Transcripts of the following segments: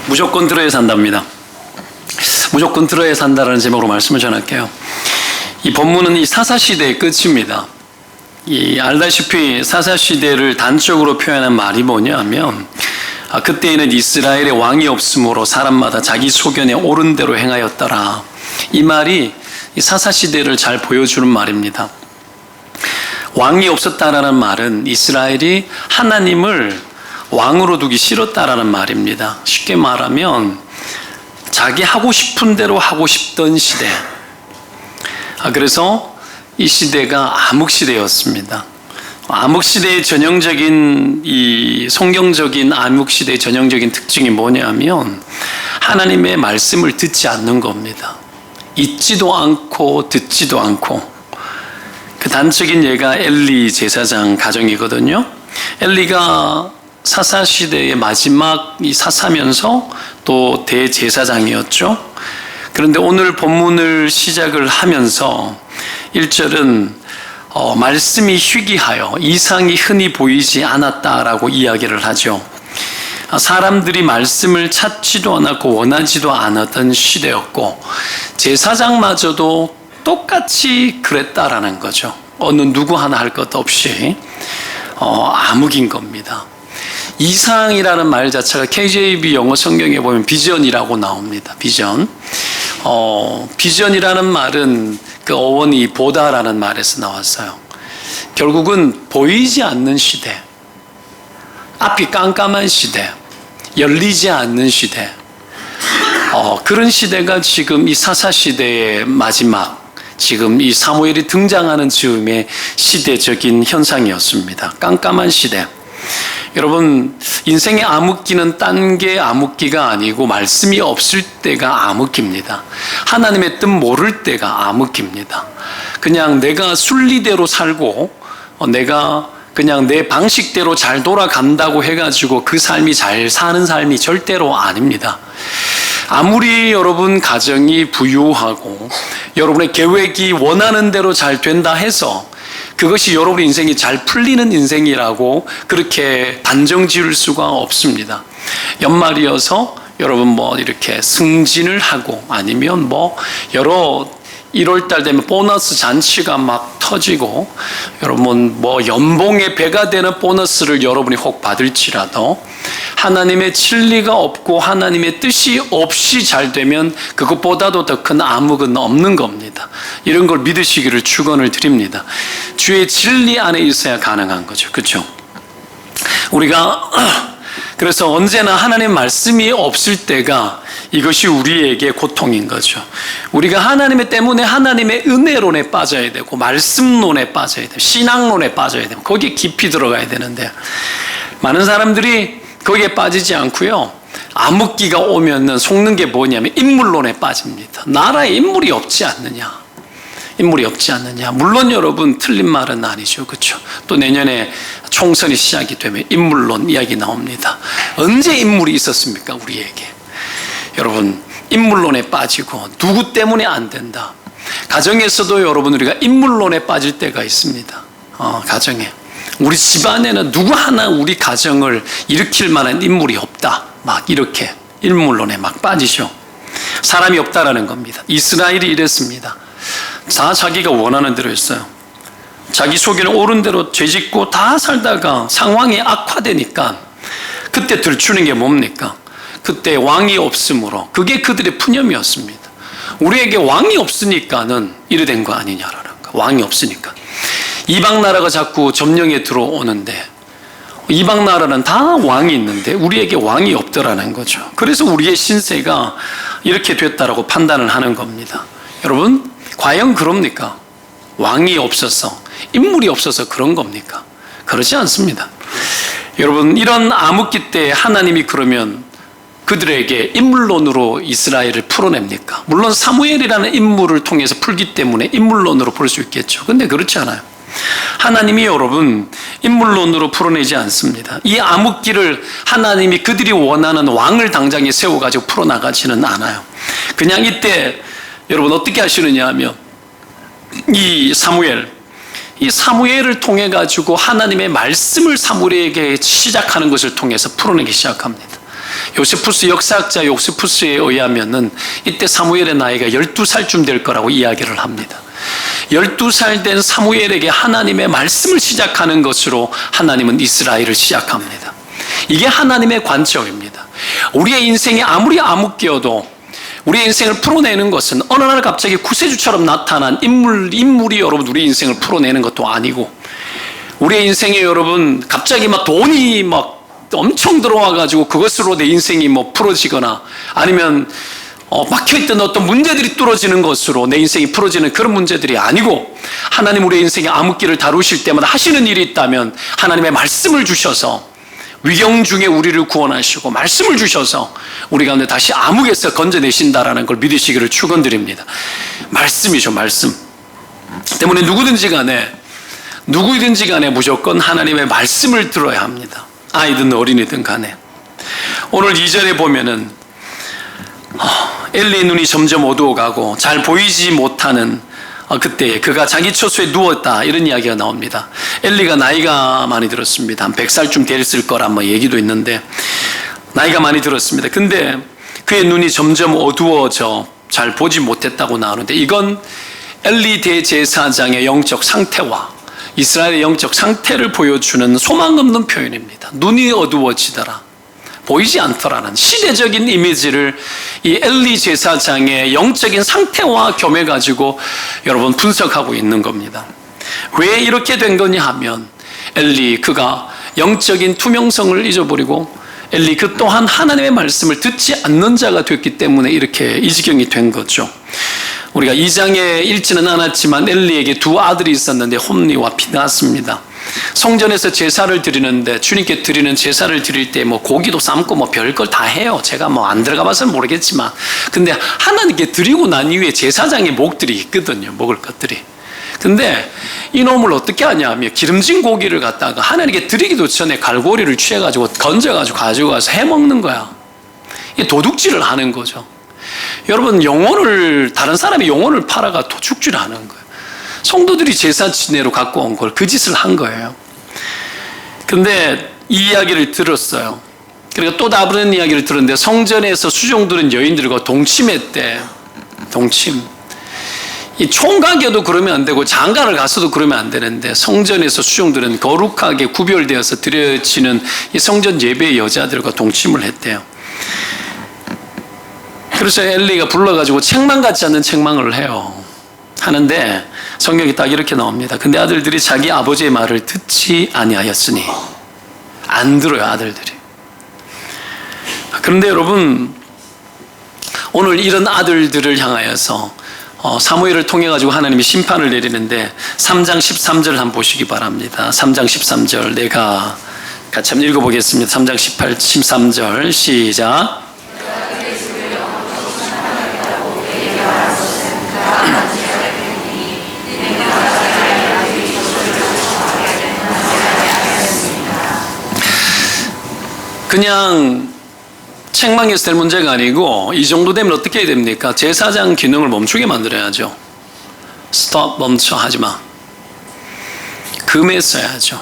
무조건 들어야 산답니다. 무조건 들어야 산다라는 제목으로 말씀을 전할게요. 이 본문은 이 사사시대의 끝입니다. 알다시피 사사시대를 단적으로 표현한 말이 뭐냐면, 그때에는 이스라엘의 왕이 없으므로 사람마다 자기 소견에 옳은 대로 행하였더라. 이 말이 이 사사시대를 잘 보여주는 말입니다. 왕이 없었다라는 말은 이스라엘이 하나님을 왕으로 두기 싫었다라는 말입니다. 쉽게 말하면 자기 하고 싶은 대로 하고 싶던 시대. 그래서 이 시대가 암흑시대였습니다. 암흑시대의 전형적인 이 성경적인 암흑시대의 전형적인 특징이 뭐냐면 하나님의 말씀을 듣지 않는 겁니다. 읽지도 않고 듣지도 않고. 그 단적인 예가 엘리 제사장 가정이거든요. 엘리가 사사시대의 마지막 이 사사면서 또 대제사장이었죠. 그런데 오늘 본문을 시작을 하면서 1절은 말씀이 희귀하여 이상이 흔히 보이지 않았다라고 이야기를 하죠. 사람들이 말씀을 찾지도 않았고 원하지도 않았던 시대였고 제사장마저도 똑같이 그랬다라는 거죠. 어느 누구 하나 할 것 없이 암흑인 겁니다. 이상이라는 말 자체가 KJV 영어 성경에 보면 비전이라고 나옵니다. 비전. 비전이라는 말은 그 어원이 보다라는 말에서 나왔어요. 결국은 보이지 않는 시대, 앞이 깜깜한 시대, 열리지 않는 시대, 그런 시대가 지금 이 사사시대의 마지막, 지금 이 사무엘이 등장하는 즈음의 시대적인 현상이었습니다. 깜깜한 시대. 여러분, 인생의 암흑기는 딴 게 암흑기가 아니고 말씀이 없을 때가 암흑기입니다. 하나님의 뜻 모를 때가 암흑기입니다. 그냥 내가 순리대로 살고 내가 그냥 내 방식대로 잘 돌아간다고 해가지고 그 삶이 잘 사는 삶이 절대로 아닙니다. 아무리 여러분 가정이 부유하고 여러분의 계획이 원하는 대로 잘 된다 해서 그것이 여러분의 인생이 잘 풀리는 인생이라고 그렇게 단정 지을 수가 없습니다. 연말이어서 여러분 이렇게 승진을 하고 아니면 여러 1월달 되면 보너스 잔치가 막 터지고 여러분 연봉의 배가 되는 보너스를 여러분이 혹 받을지라도 하나님의 진리가 없고 하나님의 뜻이 없이 잘 되면 그것보다도 더 큰 암흑은 없는 겁니다. 이런 걸 믿으시기를 축원을 드립니다. 주의 진리 안에 있어야 가능한 거죠. 그렇죠? 우리가 그래서 언제나 하나님 말씀이 없을 때가 이것이 우리에게 고통인 거죠. 우리가 하나님의 때문에 하나님의 은혜론에 빠져야 되고 말씀론에 빠져야 되고 신앙론에 빠져야 되고 거기에 깊이 들어가야 되는데 많은 사람들이 거기에 빠지지 않고요. 암흑기가 오면은 속는 게 뭐냐면 인물론에 빠집니다. 나라에 인물이 없지 않느냐. 인물이 없지 않느냐. 물론 여러분 틀린 말은 아니죠. 그렇죠? 또 내년에 총선이 시작이 되면 인물론 이야기 나옵니다. 언제 인물이 있었습니까? 우리에게. 여러분 인물론에 빠지고 누구 때문에 안 된다. 가정에서도 여러분 우리가 인물론에 빠질 때가 있습니다. 가정에. 우리 집안에는 누구 하나 우리 가정을 일으킬 만한 인물이 없다. 막 이렇게 인물론에 막 빠지죠. 사람이 없다라는 겁니다. 이스라엘이 이랬습니다. 다 자기가 원하는 대로 했어요. 자기 속에는 옳은 대로 죄짓고 다 살다가 상황이 악화되니까 그때 들추는 게 뭡니까? 그때 왕이 없으므로 그게 그들의 푸념이었습니다. 우리에게 왕이 없으니까는 이래 된 거 아니냐라는 거. 왕이 없으니까. 이방 나라가 자꾸 점령에 들어오는데 이방 나라는 다 왕이 있는데 우리에게 왕이 없더라는 거죠. 그래서 우리의 신세가 이렇게 됐다라고 판단을 하는 겁니다. 여러분 과연 그럽니까? 왕이 없어서 인물이 없어서 그런 겁니까? 그렇지 않습니다. 여러분 이런 암흑기 때 하나님이 그러면 그들에게 인물론으로 이스라엘을 풀어냅니까? 물론 사무엘이라는 인물을 통해서 풀기 때문에 인물론으로 풀 수 있겠죠. 근데 그렇지 않아요. 하나님이 여러분 인물론으로 풀어내지 않습니다. 이 암흑기를 하나님이 그들이 원하는 왕을 당장에 세워가지고 풀어나가지는 않아요. 그냥 이때 여러분 어떻게 하시느냐 하면 이 사무엘을 통해 가지고 하나님의 말씀을 사무엘에게 시작하는 것을 통해서 풀어내기 시작합니다. 요세푸스 역사학자 요세푸스에 의하면은 이때 사무엘의 나이가 12살쯤 될 거라고 이야기를 합니다. 12살 된 사무엘에게 하나님의 말씀을 시작하는 것으로 하나님은 이스라엘을 시작합니다. 이게 하나님의 관점입니다. 우리의 인생이 아무리 암흑기여도 우리의 인생을 풀어내는 것은 어느 날 갑자기 구세주처럼 나타난 인물이 여러분 우리 인생을 풀어내는 것도 아니고, 우리의 인생에 여러분 갑자기 막 돈이 막 엄청 들어와가지고 그것으로 내 인생이 뭐 풀어지거나 아니면 막혀있던 어떤 문제들이 뚫어지는 것으로 내 인생이 풀어지는 그런 문제들이 아니고, 하나님 우리의 인생의 암흑기를 다루실 때마다 하시는 일이 있다면 하나님의 말씀을 주셔서 위경 중에 우리를 구원하시고 말씀을 주셔서 우리 가운데 다시 암흑에서 건져내신다라는 걸 믿으시기를 축원드립니다. 말씀이죠, 말씀. 때문에 누구든지 간에 무조건 하나님의 말씀을 들어야 합니다. 아이든 어린이든 간에. 오늘 2절에 보면은 엘리의 눈이 점점 어두워가고 잘 보이지 못하는 그때 그가 자기 처소에 누웠다, 이런 이야기가 나옵니다. 엘리가 나이가 많이 들었습니다. 한 100살쯤 됐을 거란 뭐 얘기도 있는데 나이가 많이 들었습니다. 근데 그의 눈이 점점 어두워져 잘 보지 못했다고 나오는데, 이건 엘리 대제사장의 영적 상태와 이스라엘의 영적 상태를 보여주는 소망 없는 표현입니다. 눈이 어두워지더라, 보이지 않더라는 시대적인 이미지를 이 엘리 제사장의 영적인 상태와 겸해가지고 여러분 분석하고 있는 겁니다. 왜 이렇게 된 거냐 하면 엘리 그가 영적인 투명성을 잊어버리고 엘리 그 또한 하나님의 말씀을 듣지 않는 자가 됐기 때문에 이렇게 이 지경이 된 거죠. 우리가 2장에 읽지는 않았지만 엘리에게 두 아들이 있었는데 홈리와 피느하스입니다. 성전에서 제사를 드리는데 주님께 드리는 제사를 드릴 때 뭐 고기도 삶고 뭐 별걸 다 해요. 제가 뭐 안 들어가 봐서는 모르겠지만, 근데 하나님께 드리고 난 이후에 제사장의 목들이 있거든요, 먹을 것들이. 근데 이놈을 어떻게 하냐면 기름진 고기를 갖다가 하나님께 드리기도 전에 갈고리를 취해가지고 건져가지고 가지고 가서 해먹는 거야. 이 도둑질을 하는 거죠. 여러분, 다른 사람의 영혼을 팔아가 도둑질을 하는 거예요. 성도들이 제사 지내로 갖고 온 걸 그 짓을 한 거예요. 근데 이 이야기를 들었어요. 그리고 또 다른 이야기를 들었는데, 성전에서 수종들은 여인들과 동침했대. 동침. 이 총각이어도 그러면 안 되고 장가를 가서도 그러면 안 되는데, 성전에서 수종들은 거룩하게 구별되어서 드려지는 이 성전 예배의 여자들과 동침을 했대요. 그래서 엘리가 불러가지고 책망 같지 않는 책망을 해요. 하는데 성경이 딱 이렇게 나옵니다. 근데 아들들이 자기 아버지의 말을 듣지 아니하였으니. 안 들어요, 아들들이. 그런데 여러분, 오늘 이런 아들들을 향하여서 사무엘을 통해 가지고 하나님이 심판을 내리는데 3장 13절 한번 보시기 바랍니다. 3장 13절 내가 같이 한번 읽어보겠습니다. 3장 13절 시작. 그냥 책망해서 될 문제가 아니고, 이 정도 되면 어떻게 해야 됩니까? 제사장 기능을 멈추게 만들어야죠. 스톱, 멈춰, 하지마. 금했어야죠.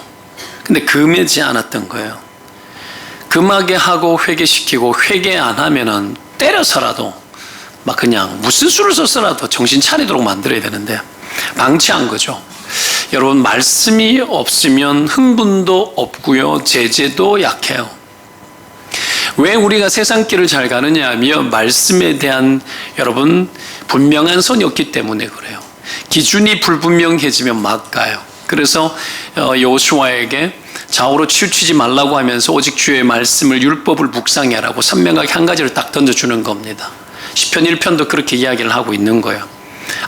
근데 금하지 않았던 거예요. 금하게 하고 회개시키고, 회개 안 하면은 때려서라도 막 그냥 무슨 수를 써서라도 정신 차리도록 만들어야 되는데 방치한 거죠. 여러분, 말씀이 없으면 흥분도 없고요, 제재도 약해요. 왜 우리가 세상 길을 잘 가느냐 하면 말씀에 대한 여러분 분명한 선이 없기 때문에 그래요. 기준이 불분명해지면 막 가요. 그래서 여호수아에게 좌우로 치우치지 말라고 하면서 오직 주의 말씀을 율법을 묵상해라고 선명하게 한 가지를 딱 던져주는 겁니다. 시편 1편도 그렇게 이야기를 하고 있는 거예요.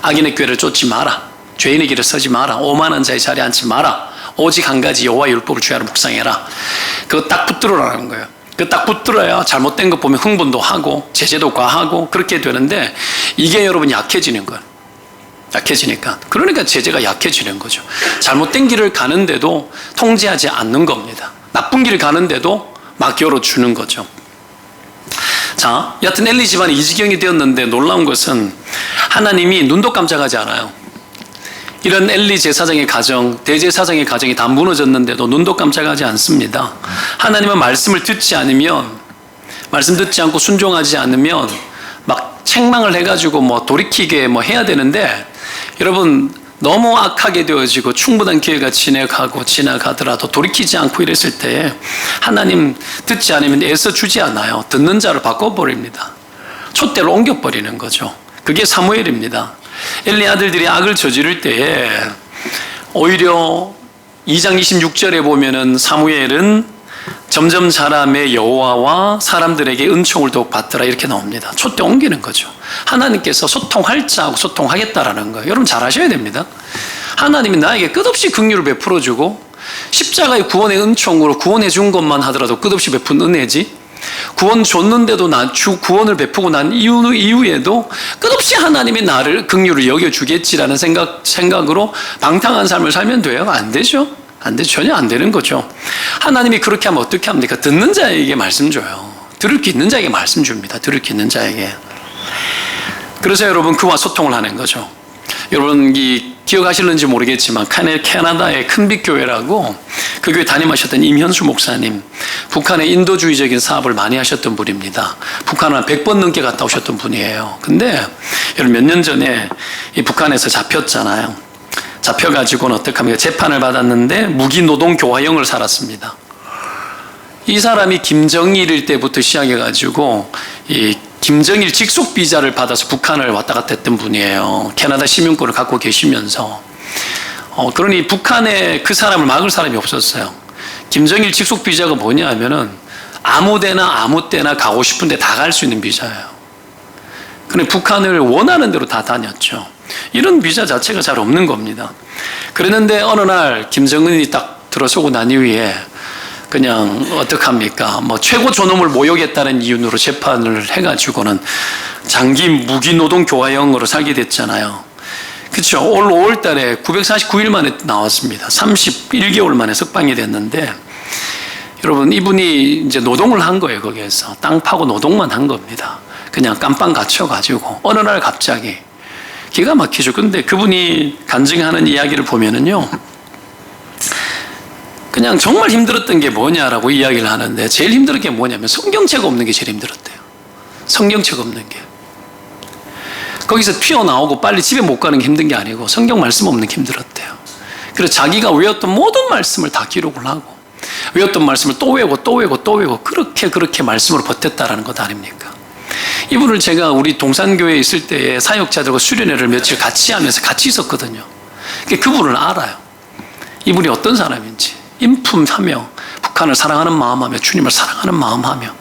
악인의 꾀를 쫓지 마라. 죄인의 길을 서지 마라. 오만한 자의 자리에 앉지 마라. 오직 한 가지 여호와의 율법을 주야로 묵상해라. 그거 딱 붙들어라는 거예요. 그 딱 붙들어야 잘못된 것 보면 흥분도 하고 제재도 과하고 그렇게 되는데, 이게 여러분 약해지는 거예요. 약해지니까. 그러니까 제재가 약해지는 거죠. 잘못된 길을 가는데도 통제하지 않는 겁니다. 나쁜 길을 가는데도 막 열어주는 거죠. 자, 여하튼 엘리 집안이 이 지경이 되었는데 놀라운 것은 하나님이 눈도 깜짝하지 않아요. 이런 엘리 제사장의 가정, 대제사장의 가정이 다 무너졌는데도 눈도 깜짝하지 않습니다. 하나님은 말씀을 듣지 않으면 말씀 듣지 않고 순종하지 않으면 막 책망을 해가지고 뭐 돌이키게 뭐 해야 되는데, 여러분 너무 악하게 되어지고 충분한 기회가 지나가더라도 돌이키지 않고 이랬을 때 하나님 듣지 않으면 애써 주지 않아요. 듣는 자를 바꿔버립니다. 촛대로 옮겨버리는 거죠. 그게 사무엘입니다. 엘리 아들들이 악을 저지를 때에 오히려 2장 26절에 보면은 사무엘은 점점 자라매 여호와와 사람들에게 은총을 더욱 받더라 이렇게 나옵니다. 촛대 옮기는 거죠. 하나님께서 소통할 자하고 소통하겠다라는 거예요. 여러분 잘 아셔야 됩니다. 하나님이 나에게 끝없이 긍휼을 베풀어주고 십자가의 구원의 은총으로 구원해 준 것만 하더라도 끝없이 베푼 은혜지, 구원 줬는데도 구원을 베푸고 난 이후에도 끝없이 하나님이 나를 긍휼을 여겨주겠지라는 생각으로 방탕한 삶을 살면 돼요? 안 되죠. 안 돼, 전혀 안 되는 거죠. 하나님이 그렇게 하면 어떻게 합니까? 듣는 자에게 말씀 줘요. 들을 게 있는 자에게 말씀 줍니다. 들을 게 있는 자에게. 그래서 여러분 그와 소통을 하는 거죠. 여러분 기억하실는지 모르겠지만 캐나다의 큰빛교회라고 그 교회 담임하셨던 임현수 목사님, 북한의 인도주의적인 사업을 많이 하셨던 분입니다. 북한을 한 100번 넘게 갔다 오셨던 분이에요. 근데 여러분 몇 년 전에 이 북한에서 잡혔잖아요. 잡혀가지고는 어떻게 합니까? 재판을 받았는데 무기노동 교화형을 살았습니다. 이 사람이 김정일 때부터 시작해가지고 이 김정일 직속 비자를 받아서 북한을 왔다 갔다 했던 분이에요. 캐나다 시민권을 갖고 계시면서. 그러니 북한에 그 사람을 막을 사람이 없었어요. 김정일 직속 비자가 뭐냐 하면은 아무 때나 가고 싶은데 다 갈 수 있는 비자예요. 그런데 북한을 원하는 대로 다 다녔죠. 이런 비자 자체가 잘 없는 겁니다. 그랬는데 어느 날 김정은이 딱 들어서고 난 이후에 그냥 어떡합니까? 뭐 최고 존엄을 모욕했다는 이유로 재판을 해가지고는 장기 무기노동 교화형으로 살게 됐잖아요. 그렇죠. 올 5월 달에 949일 만에 나왔습니다. 31개월 만에 석방이 됐는데, 여러분 이분이 이제 노동을 한 거예요. 거기에서 땅 파고 노동만 한 겁니다. 그냥 깜빵 갇혀가지고 어느 날 갑자기 기가 막히죠. 근데 그분이 간증하는 이야기를 보면은요, 그냥 정말 힘들었던 게 뭐냐라고 이야기를 하는데, 제일 힘들었던 게 뭐냐면 성경책 없는 게 제일 힘들었대요. 성경책 없는 게. 거기서 튀어나오고 빨리 집에 못 가는 게 힘든 게 아니고 성경 말씀 없는 게 힘들었대요. 그래서 자기가 외웠던 모든 말씀을 다 기록을 하고 외웠던 말씀을 또 외우고 또 외우고 또 외우고 그렇게 말씀으로 버텼다라는 것 아닙니까? 이분을 제가 우리 동산교회에 있을 때에 사역자들과 수련회를 며칠 같이 하면서 같이 있었거든요. 그분을 알아요. 이분이 어떤 사람인지. 인품하며 북한을 사랑하는 마음하며 주님을 사랑하는 마음하며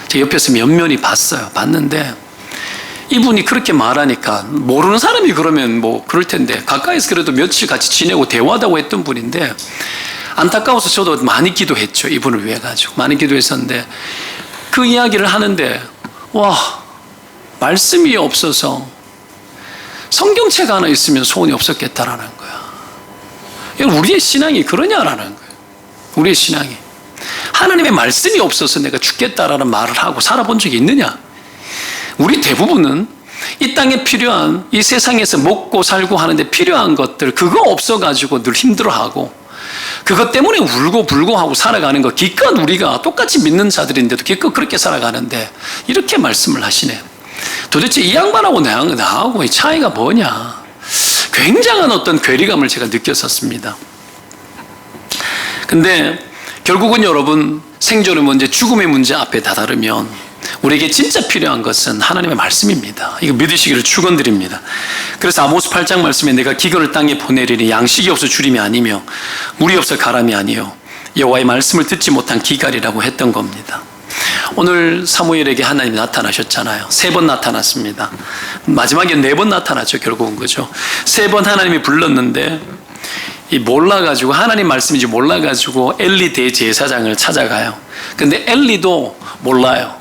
제 옆에서 면면히 봤는데 이분이 그렇게 말하니까 모르는 사람이 그러면 뭐 그럴 텐데 가까이서 그래도 며칠 같이 지내고 대화하다고 했던 분인데 안타까워서 저도 많이 기도했죠. 이분을 위해 가지고 많이 기도했었는데 그 이야기를 하는데 와, 말씀이 없어서 성경책 하나 있으면 소원이 없었겠다라는 거야. 우리의 신앙이 그러냐라는 거예요. 우리의 신앙이 하나님의 말씀이 없어서 내가 죽겠다라는 말을 하고 살아본 적이 있느냐? 우리 대부분은 이 땅에 필요한, 이 세상에서 먹고 살고 하는데 필요한 것들, 그거 없어가지고 늘 힘들어하고 그것 때문에 울고 불고 하고 살아가는 거, 기껏 우리가 똑같이 믿는 자들인데도 기껏 그렇게 살아가는데 이렇게 말씀을 하시네요. 도대체 이 양반하고 나하고 이 차이가 뭐냐? 굉장한 어떤 괴리감을 제가 느꼈었습니다. 근데 결국은 여러분, 생존의 문제, 죽음의 문제 앞에 다다르면 우리에게 진짜 필요한 것은 하나님의 말씀입니다. 이거 믿으시기를 축원드립니다. 그래서 아모스 8장 말씀에 내가 기근을 땅에 보내리니 양식이 없어 주림이 아니며 물이 없어 가람이 아니요 여호와의 말씀을 듣지 못한 기갈이라고 했던 겁니다. 오늘 사무엘에게 하나님이 나타나셨잖아요. 3번 나타났습니다. 마지막에 4번 나타났죠. 결국은 그죠. 3번 하나님이 불렀는데 몰라가지고, 하나님 말씀인지 몰라가지고 엘리 대제사장을 찾아가요. 근데 엘리도 몰라요.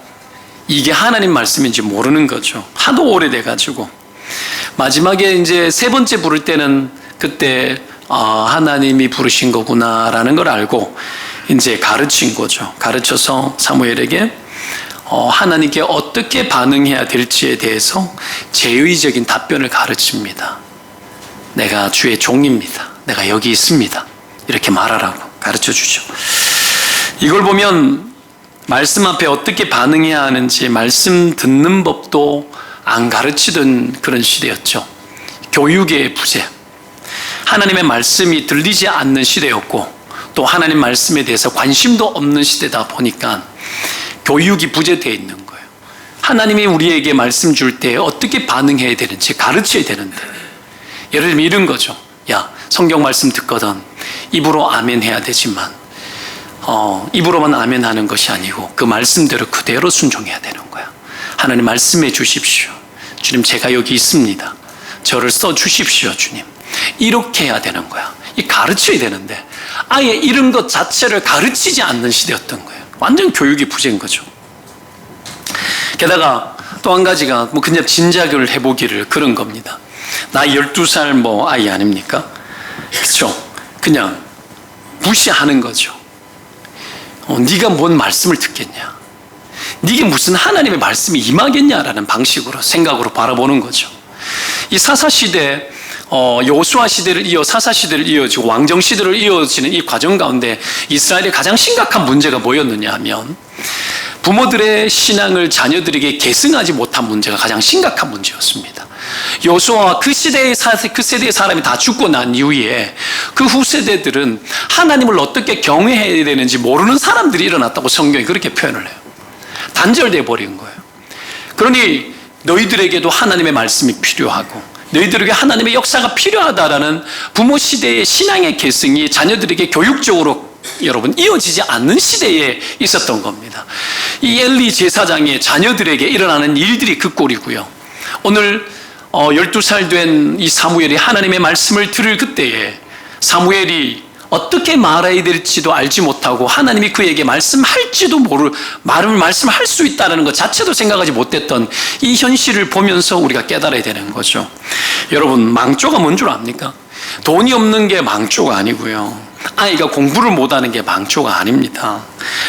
이게 하나님 말씀인지 모르는 거죠. 하도 오래돼가지고. 마지막에 이제 3번째 부를 때는 그때 하나님이 부르신 거구나라는 걸 알고 이제 가르친 거죠. 가르쳐서 사무엘에게 하나님께 어떻게 반응해야 될지에 대해서 제의적인 답변을 가르칩니다. 내가 주의 종입니다. 내가 여기 있습니다. 이렇게 말하라고 가르쳐 주죠. 이걸 보면 말씀 앞에 어떻게 반응해야 하는지 말씀 듣는 법도 안 가르치던 그런 시대였죠. 교육의 부재, 하나님의 말씀이 들리지 않는 시대였고 또 하나님 말씀에 대해서 관심도 없는 시대다 보니까 교육이 부재되어 있는 거예요. 하나님이 우리에게 말씀 줄 때 어떻게 반응해야 되는지 가르쳐야 되는데, 예를 들면 이런 거죠. 야, 성경 말씀 듣거든 입으로 아멘 해야 되지만 입으로만 아멘 하는 것이 아니고 그 말씀대로 그대로 순종해야 되는 거야. 하나님 말씀해 주십시오. 주님, 제가 여기 있습니다. 저를 써 주십시오. 주님, 이렇게 해야 되는 거야. 이 가르쳐야 되는데 아예 이런 것 자체를 가르치지 않는 시대였던 거예요. 완전 교육이 부재인 거죠. 게다가 또 한 가지가 그냥 진작을 해보기를 그런 겁니다. 나 12살 아이 아닙니까? 그렇죠? 그냥 무시하는 거죠. 네가 뭔 말씀을 듣겠냐? 네게 무슨 하나님의 말씀이 임하겠냐라는 방식으로 생각으로 바라보는 거죠. 이 사사시대, 여호수아 시대를 이어 사사시대를 이어지고 왕정시대를 이어지는 이 과정 가운데 이스라엘의 가장 심각한 문제가 뭐였느냐 하면 부모들의 신앙을 자녀들에게 계승하지 못한 문제가 가장 심각한 문제였습니다. 여호수아와 그 세대의 사람이 다 죽고 난 이후에 그 후세대들은 하나님을 어떻게 경외해야 되는지 모르는 사람들이 일어났다고 성경이 그렇게 표현을 해요. 단절돼 버린 거예요. 그러니 너희들에게도 하나님의 말씀이 필요하고 너희들에게 하나님의 역사가 필요하다라는 부모 시대의 신앙의 계승이 자녀들에게 교육적으로 여러분 이어지지 않는 시대에 있었던 겁니다. 이 엘리 제사장의 자녀들에게 일어나는 일들이 그 꼴이고요. 오늘 12살 된 이 사무엘이 하나님의 말씀을 들을 그때에 사무엘이 어떻게 말해야 될지도 알지 못하고 하나님이 그에게 말씀할지도 말씀할 수 있다는 것 자체도 생각하지 못했던 이 현실을 보면서 우리가 깨달아야 되는 거죠. 여러분, 망조가 뭔 줄 압니까? 돈이 없는 게 망조가 아니고요. 아이가 공부를 못하는 게 망조가 아닙니다.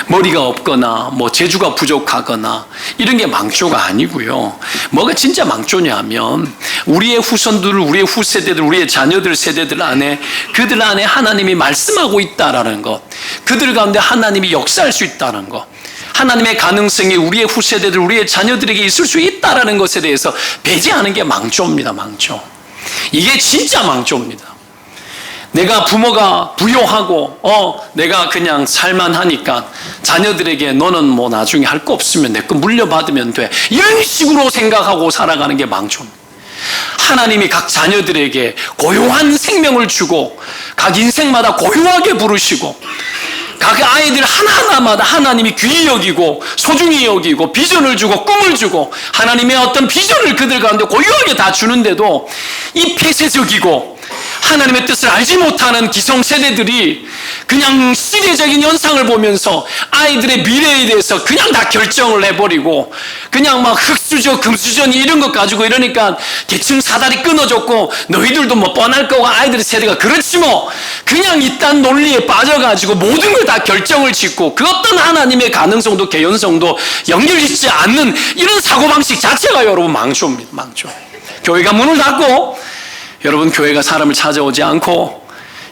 머리가 없거나 재주가 부족하거나 이런 게 망조가 아니고요. 뭐가 진짜 망조냐 하면 우리의 후손들, 우리의 후세대들, 우리의 자녀들 세대들 안에 그들 안에 하나님이 말씀하고 있다라는 것, 그들 가운데 하나님이 역사할 수 있다는 것, 하나님의 가능성이 우리의 후세대들, 우리의 자녀들에게 있을 수 있다라는 것에 대해서 배제하는 게 망조입니다. 망조. 이게 진짜 망조입니다. 내가 부모가 부요하고 내가 그냥 살만하니까 자녀들에게 너는 나중에 할 거 없으면 내 거 물려받으면 돼, 이런 식으로 생각하고 살아가는 게 망조입니다. 하나님이 각 자녀들에게 고요한 생명을 주고 각 인생마다 고요하게 부르시고 각 아이들 하나하나마다 하나님이 귀히 여기고 소중히 여기고 비전을 주고 꿈을 주고 하나님의 어떤 비전을 그들 가운데 고유하게 다 주는데도 이 폐쇄적이고 하나님의 뜻을 알지 못하는 기성세대들이 그냥 시대적인 현상을 보면서 아이들의 미래에 대해서 그냥 다 결정을 해버리고 그냥 흑수저 금수저니 이런 것 가지고 이러니까 계층 사다리 끊어졌고 너희들도 뻔할 거고 아이들의 세대가 그렇지 그냥 이딴 논리에 빠져가지고 모든 걸 다 결정을 짓고 그 어떤 하나님의 가능성도 개연성도 연결짓지 않는 이런 사고방식 자체가 여러분 망조입니다. 망조. 교회가 문을 닫고 여러분 교회가 사람을 찾아오지 않고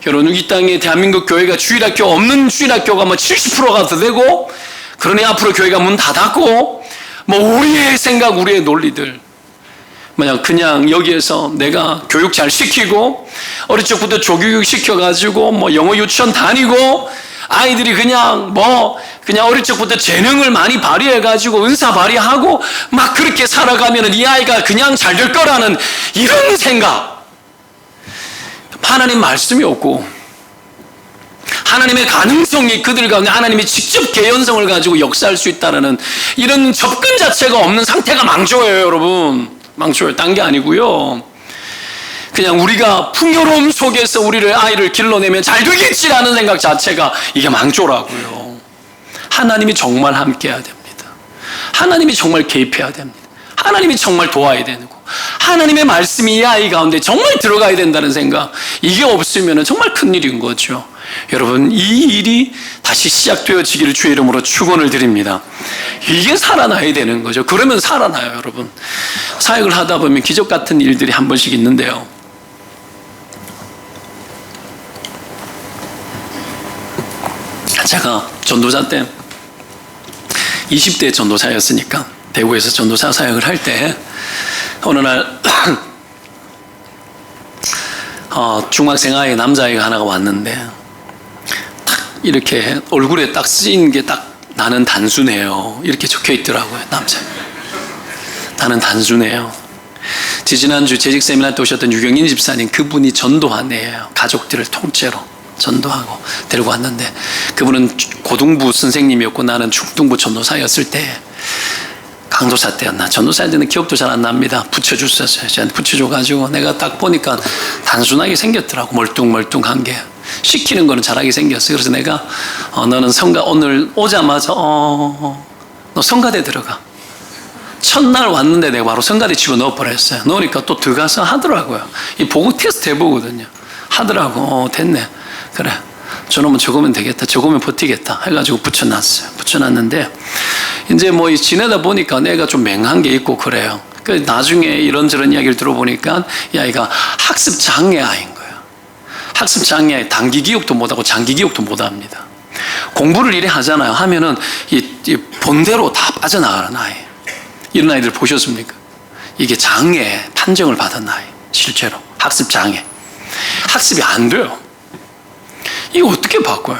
여러분 이 땅에 대한민국 교회가 주일학교 없는 주일학교가 70%가 더 되고 그러니 앞으로 교회가 문 닫았고 우리의 생각 우리의 논리들 그냥 여기에서 내가 교육 잘 시키고 어릴 적부터 조교육 시켜가지고 영어 유치원 다니고 아이들이 그냥 어릴 적부터 재능을 많이 발휘해가지고 은사 발휘하고 그렇게 살아가면 이 아이가 그냥 잘 될 거라는 이런 생각. 하나님 말씀이 없고 하나님의 가능성이 그들 가운데 하나님이 직접 개연성을 가지고 역사할 수 있다는 이런 접근 자체가 없는 상태가 망조예요. 여러분, 망조예요. 딴 게 아니고요. 그냥 우리가 풍요로움 속에서 아이를 길러내면 잘 되겠지라는 생각 자체가 이게 망조라고요. 하나님이 정말 함께해야 됩니다. 하나님이 정말 개입해야 됩니다. 하나님이 정말 도와야 되고 하나님의 말씀이 이 아이 가운데 정말 들어가야 된다는 생각, 이게 없으면 정말 큰일인 거죠. 여러분, 이 일이 다시 시작되어지기를 주의 이름으로 축원을 드립니다. 이게 살아나야 되는 거죠. 그러면 살아나요. 여러분, 사역을 하다 보면 기적 같은 일들이 한 번씩 있는데요. 제가 전도자 때 20대 전도사였으니까 대구에서 전도사 사역을 할 때 어느 날 중학생 아이 남자아이가 하나가 왔는데 딱 이렇게 얼굴에 딱 쓰인 게 딱 나는 단순해요 이렇게 적혀 있더라고요. 남자 나는 단순해요. 지난주 재직 세미나 때 오셨던 유경인 집사님 그분이 전도한 애예요. 가족들을 통째로 전도하고 데리고 왔는데 그분은 고등부 선생님이었고 나는 중등부 전도사였을 때 강도사 때였나 전도사한테는 기억도 잘 안 납니다. 붙여줬었어요. 저한테 붙여줘가지고 내가 딱 보니까 단순하게 생겼더라고. 멀뚱멀뚱한 게 시키는 거는 잘하게 생겼어요. 그래서 내가 너는 성가 오늘 오자마자 너 성가대 들어가. 첫날 왔는데 내가 바로 성가대 집어넣어 버렸어요. 넣으니까 또 들어가서 하더라고요. 이 보고 테스트 해보거든요. 하더라고. 됐네. 그래. 저놈은 적으면 되겠다. 적으면 버티겠다. 해가지고 붙여놨어요. 붙여놨는데 이제 뭐 지내다 보니까 내가 좀 맹한 게 있고 그래요. 그 나중에 이런저런 이야기를 들어보니까 이 아이가 학습 장애 아이인 거예요. 학습 장애 단기 기억도 못하고 장기 기억도 못합니다. 공부를 이래 하잖아요. 하면은 이 본대로 다 빠져나가는 아이. 이런 아이들 보셨습니까? 이게 장애 판정을 받은 아이. 실제로 학습 장애. 학습이 안 돼요. 이거 어떻게 바꿔요?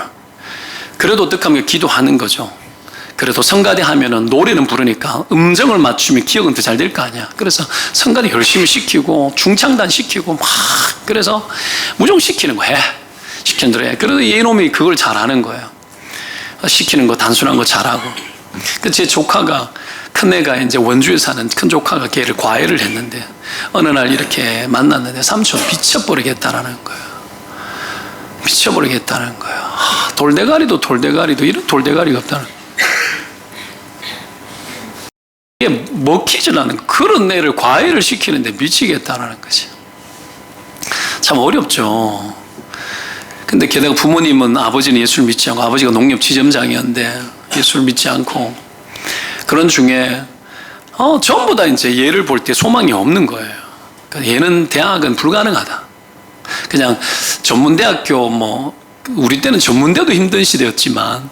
그래도 어떡하면 기도하는 거죠. 그래도 성가대 하면은 노래는 부르니까 음정을 맞추면 기억은 더 잘 될 거 아니야. 그래서 성가대 열심히 시키고 중창단 시키고 막 그래서 무조건 시키는 거 해. 시키는 대로 해. 그래도 얘놈이 그걸 잘하는 거예요. 시키는 거 단순한 거 잘하고. 제 조카가 큰애가 이제 원주에 사는 큰 조카가 걔를 과외를 했는데 어느 날 이렇게 만났는데 삼촌 미쳐버리겠다라는 거예요. 미쳐버리겠다는 거예요. 돌대가리도 이런 돌대가리가 없다는 거예요. 이게 먹히질 않는 그런 애를 과외를 시키는데 미치겠다라는 거지. 참 어렵죠. 근데 게다가 부모님은 아버지는 예수를 믿지 않고 아버지가 농협 지점장이었는데 예수를 믿지 않고 그런 중에 전부 다 이제 얘를 볼 때 소망이 없는 거예요. 그러니까 얘는 대학은 불가능하다. 그냥 전문대학교 우리 때는 전문대도 힘든 시대였지만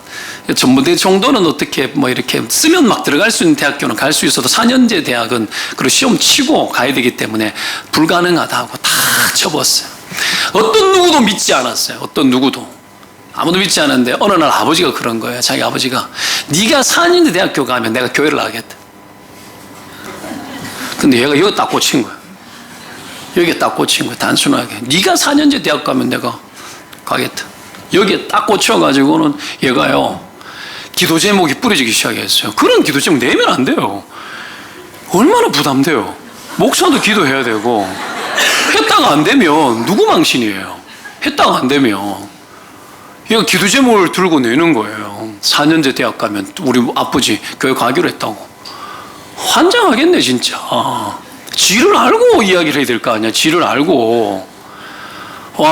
전문대 정도는 어떻게 이렇게 쓰면 막 들어갈 수 있는 대학교는 갈 수 있어도 4년제 대학은 그리고 시험 치고 가야 되기 때문에 불가능하다 하고 다 접었어요. 어떤 누구도 믿지 않았어요. 어떤 누구도. 아무도 믿지 않았는데 어느 날 아버지가 그런 거예요. 자기 아버지가 네가 4년제 대학교 가면 내가 교회를 나가겠다. 근데 얘가 여기 딱 꽂힌 거예요. 여기에 딱 꽂힌 거예요. 단순하게. 네가 4년제 대학 가면 내가 가겠다. 여기에 딱 꽂혀가지고는 얘가요. 기도 제목이 뿌려지기 시작했어요. 그런 기도 제목 내면 안 돼요. 얼마나 부담돼요. 목사도 기도해야 되고 했다가 안 되면 누구 망신이에요. 했다가 안 되면 얘가 기도 제목을 들고 내는 거예요. 4년제 대학 가면 우리 아버지 교회 가기로 했다고. 환장하겠네 진짜. 지를 알고 이야기를 해야 될 거 아니야. 지를 알고.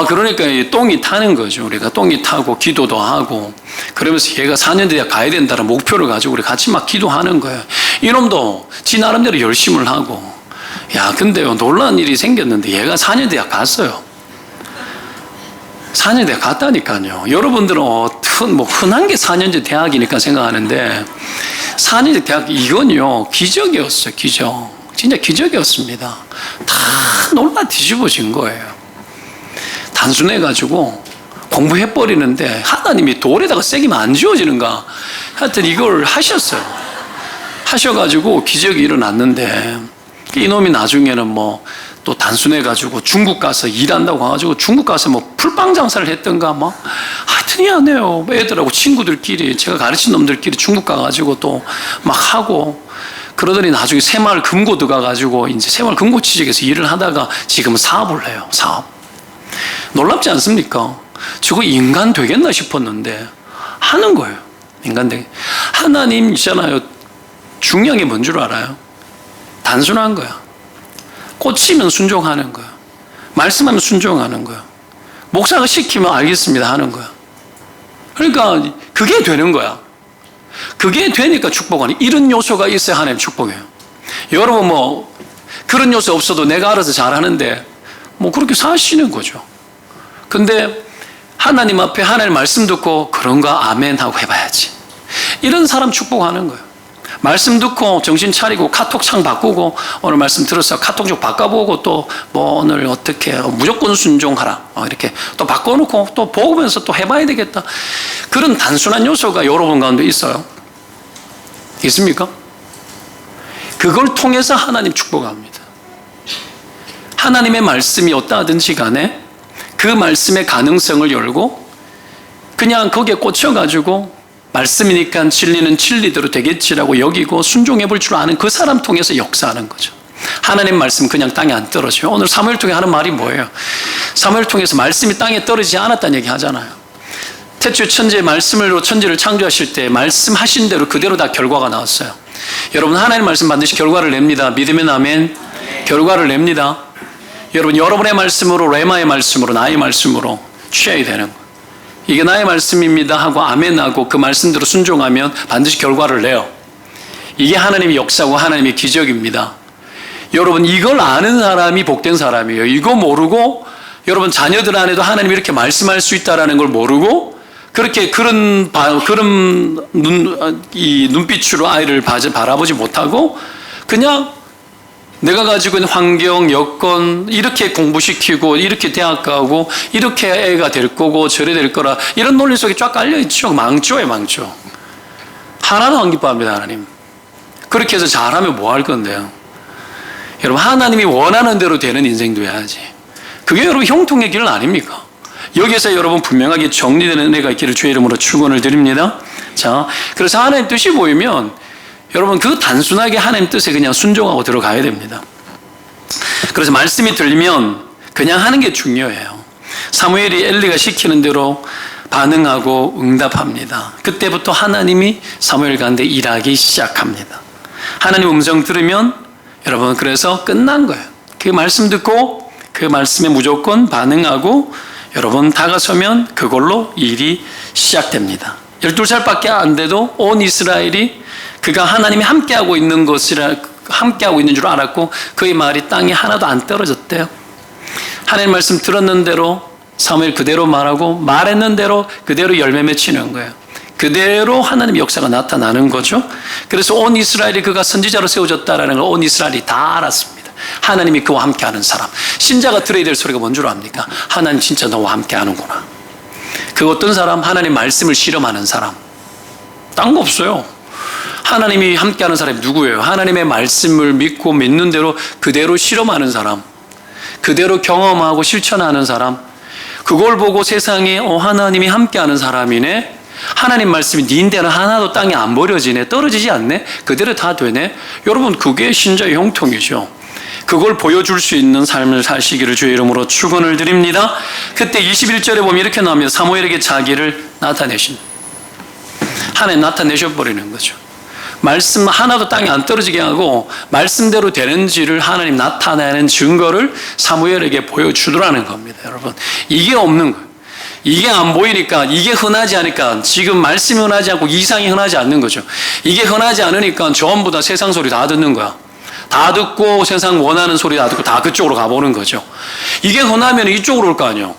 그러니까 똥이 타는 거죠. 우리가 똥이 타고 기도도 하고 그러면서 얘가 4년 대학 가야 된다는 목표를 가지고 우리 같이 막 기도하는 거예요. 이놈도 지 나름대로 열심을 하고 근데요 놀라운 일이 생겼는데 얘가 4년 대학 갔어요. 4년 대학 갔다니까요. 여러분들은 흔한 게 4년제 대학이니까 생각하는데 4년제 대학 이건요 기적이었어요. 기적. 진짜 기적이었습니다. 다 놀라 뒤집어진 거예요. 단순해가지고 공부해버리는데 하나님이 돌에다가 새기면 안 지워지는가 하여튼 이걸 하셨어요. 하셔가지고 기적이 일어났는데 이놈이 나중에는 또 단순해가지고 중국 가서 일한다고 가가지고 중국 가서 풀빵 장사를 했던가 하여튼 희한해요. 애들하고 친구들끼리 제가 가르친 놈들끼리 중국 가가지고 또 막 하고 그러더니 나중에 새마을 금고 들어가가지고 이제 새마을 금고 취직해서 일을 하다가 지금은 사업을 해요. 사업. 놀랍지 않습니까? 저거 인간 되겠나 싶었는데 하는 거예요. 인간 되게. 하나님 있잖아요. 중요한 게 뭔 줄 알아요? 단순한 거야. 꽂히면 순종하는 거야. 말씀하면 순종하는 거야. 목사가 시키면 알겠습니다 하는 거야. 그러니까 그게 되는 거야. 그게 되니까 축복하는 이런 요소가 있어야 하나님 축복해요. 여러분 그런 요소 없어도 내가 알아서 잘하는데 그렇게 사시는 거죠. 근데 하나님 앞에 하나님 말씀 듣고 그런가 아멘 하고 해봐야지. 이런 사람 축복하는 거예요. 말씀 듣고 정신 차리고 카톡창 바꾸고 오늘 말씀 들었어 카톡 좀 바꿔보고 또 뭐 오늘 어떻게 무조건 순종하라 이렇게 또 바꿔놓고 또 보면서 또 해봐야 되겠다. 그런 단순한 요소가 여러분 가운데 있어요. 있습니까? 그걸 통해서 하나님 축복합니다. 하나님의 말씀이 어떠하든지 간에 그 말씀의 가능성을 열고 그냥 거기에 꽂혀가지고 말씀이니까 진리는 진리대로 되겠지라고 여기고 순종해 볼 줄 아는 그 사람 통해서 역사하는 거죠. 하나님 말씀 그냥 땅에 안 떨어져요. 오늘 사무엘 통해 하는 말이 뭐예요? 사무엘 통해서 말씀이 땅에 떨어지지 않았다는 얘기 하잖아요. 태초 천지의 말씀으로 천지를 창조하실 때 말씀하신 대로 그대로 다 결과가 나왔어요. 여러분 하나님 말씀 반드시 결과를 냅니다. 믿으면 아멘. 결과를 냅니다. 여러분 여러분의 말씀으로 레마의 말씀으로 나의 말씀으로 취해야 되는 거예요. 이게 나의 말씀입니다 하고 아멘하고 그 말씀대로 순종하면 반드시 결과를 내요. 이게 하나님의 역사고 하나님의 기적입니다. 여러분 이걸 아는 사람이 복된 사람이에요. 이거 모르고 여러분 자녀들 안에도 하나님이 이렇게 말씀할 수 있다는 걸 모르고 그렇게 그런 눈빛으로 아이를 바라보지 못하고 그냥 내가 가지고 있는 환경, 여건 이렇게 공부시키고 이렇게 대학 가고 이렇게 애가 될 거고 저래 될 거라 이런 논리 속에 쫙 깔려있죠. 망조예요, 망조. 하나도 안 기뻐합니다, 하나님. 그렇게 해서 잘하면 뭐 할 건데요? 여러분 하나님이 원하는 대로 되는 인생 돼야지. 그게 여러분 형통의 길 아닙니까? 여기에서 여러분 분명하게 정리되는 은혜가 있기를 주의 이름으로 축원을 드립니다. 자, 그래서 하나님 뜻이 보이면 여러분 그 단순하게 하나님 뜻에 그냥 순종하고 들어가야 됩니다. 그래서 말씀이 들리면 그냥 하는 게 중요해요. 사무엘이 엘리가 시키는 대로 반응하고 응답합니다. 그때부터 하나님이 사무엘 가운데 일하기 시작합니다. 하나님 음성 들으면 여러분 그래서 끝난 거예요. 그 말씀 듣고 그 말씀에 무조건 반응하고 여러분 다가서면 그걸로 일이 시작됩니다. 12살밖에 안 돼도 온 이스라엘이 그가 하나님이 함께하고 있는 것이라 함께하고 있는 줄 알았고 그의 말이 땅에 하나도 안 떨어졌대요. 하나님 말씀 들었는 대로 사무엘 그대로 말하고 말했는 대로 그대로 열매 맺히는 거예요. 그대로 하나님의 역사가 나타나는 거죠. 그래서 온 이스라엘이 그가 선지자로 세워졌다라는 걸 온 이스라엘이 다 알았습니다. 하나님이 그와 함께하는 사람. 신자가 들어야 될 소리가 뭔 줄 압니까? 하나님 진짜 너와 함께하는구나. 그 어떤 사람? 하나님 말씀을 실험하는 사람. 딴 거 없어요. 하나님이 함께하는 사람이 누구예요? 하나님의 말씀을 믿고 믿는 대로 그대로 실험하는 사람. 그대로 경험하고 실천하는 사람. 그걸 보고 세상에 하나님이 함께하는 사람이네. 하나님 말씀이 니인데는 하나도 땅에 안 버려지네. 떨어지지 않네. 그대로 다 되네. 여러분 그게 신자의 형통이죠. 그걸 보여줄 수 있는 삶을 사시기를 주의 이름으로 축원을 드립니다. 그때 21절에 보면 이렇게 나옵니다. 사무엘에게 자기를 나타내신 하나님 나타내셔버리는 거죠. 말씀 하나도 땅에 안 떨어지게 하고 말씀대로 되는지를 하나님 나타내는 증거를 사무엘에게 보여주더라는 겁니다. 여러분 이게 없는 거예요. 이게 안 보이니까 이게 흔하지 않으니까 지금 말씀이 흔하지 않고 이상이 흔하지 않는 거죠. 이게 흔하지 않으니까 전부 다 세상 소리 다 듣는 거야. 다 듣고 세상 원하는 소리 다 듣고 다 그쪽으로 가보는 거죠. 이게 흔하면 이쪽으로 올 거 아니에요.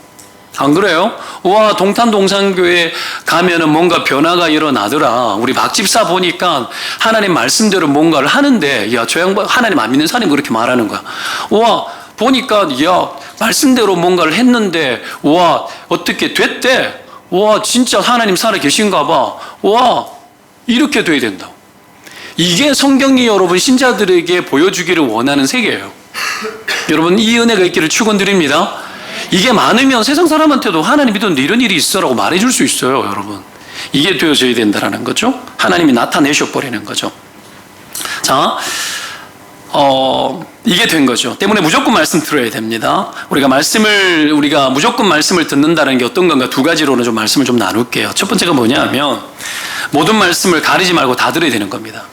안 그래요? 와 동탄 동산교회 가면은 뭔가 변화가 일어나더라. 우리 박 집사 보니까 하나님 말씀대로 뭔가를 하는데 야 저 양반 하나님 안 믿는 사람이 그렇게 말하는 거야. 와 보니까 야 말씀대로 뭔가를 했는데 와 어떻게 됐대. 와 진짜 하나님 살아 계신가 봐. 와 이렇게 돼야 된다. 이게 성경이 여러분 신자들에게 보여주기를 원하는 세계예요. 여러분 이 은혜가 있기를 축원드립니다. 이게 많으면 세상 사람한테도 하나님 믿었는데 이런 일이 있어라고 말해줄 수 있어요. 여러분 이게 되어져야 된다는 거죠. 하나님이 나타내셔 버리는 거죠. 자 이게 된 거죠. 때문에 무조건 말씀 들어야 됩니다. 우리가 무조건 말씀을 듣는다는 게 어떤 건가 두 가지로는 좀 말씀을 좀 나눌게요. 첫 번째가 뭐냐면 모든 말씀을 가리지 말고 다 들어야 되는 겁니다.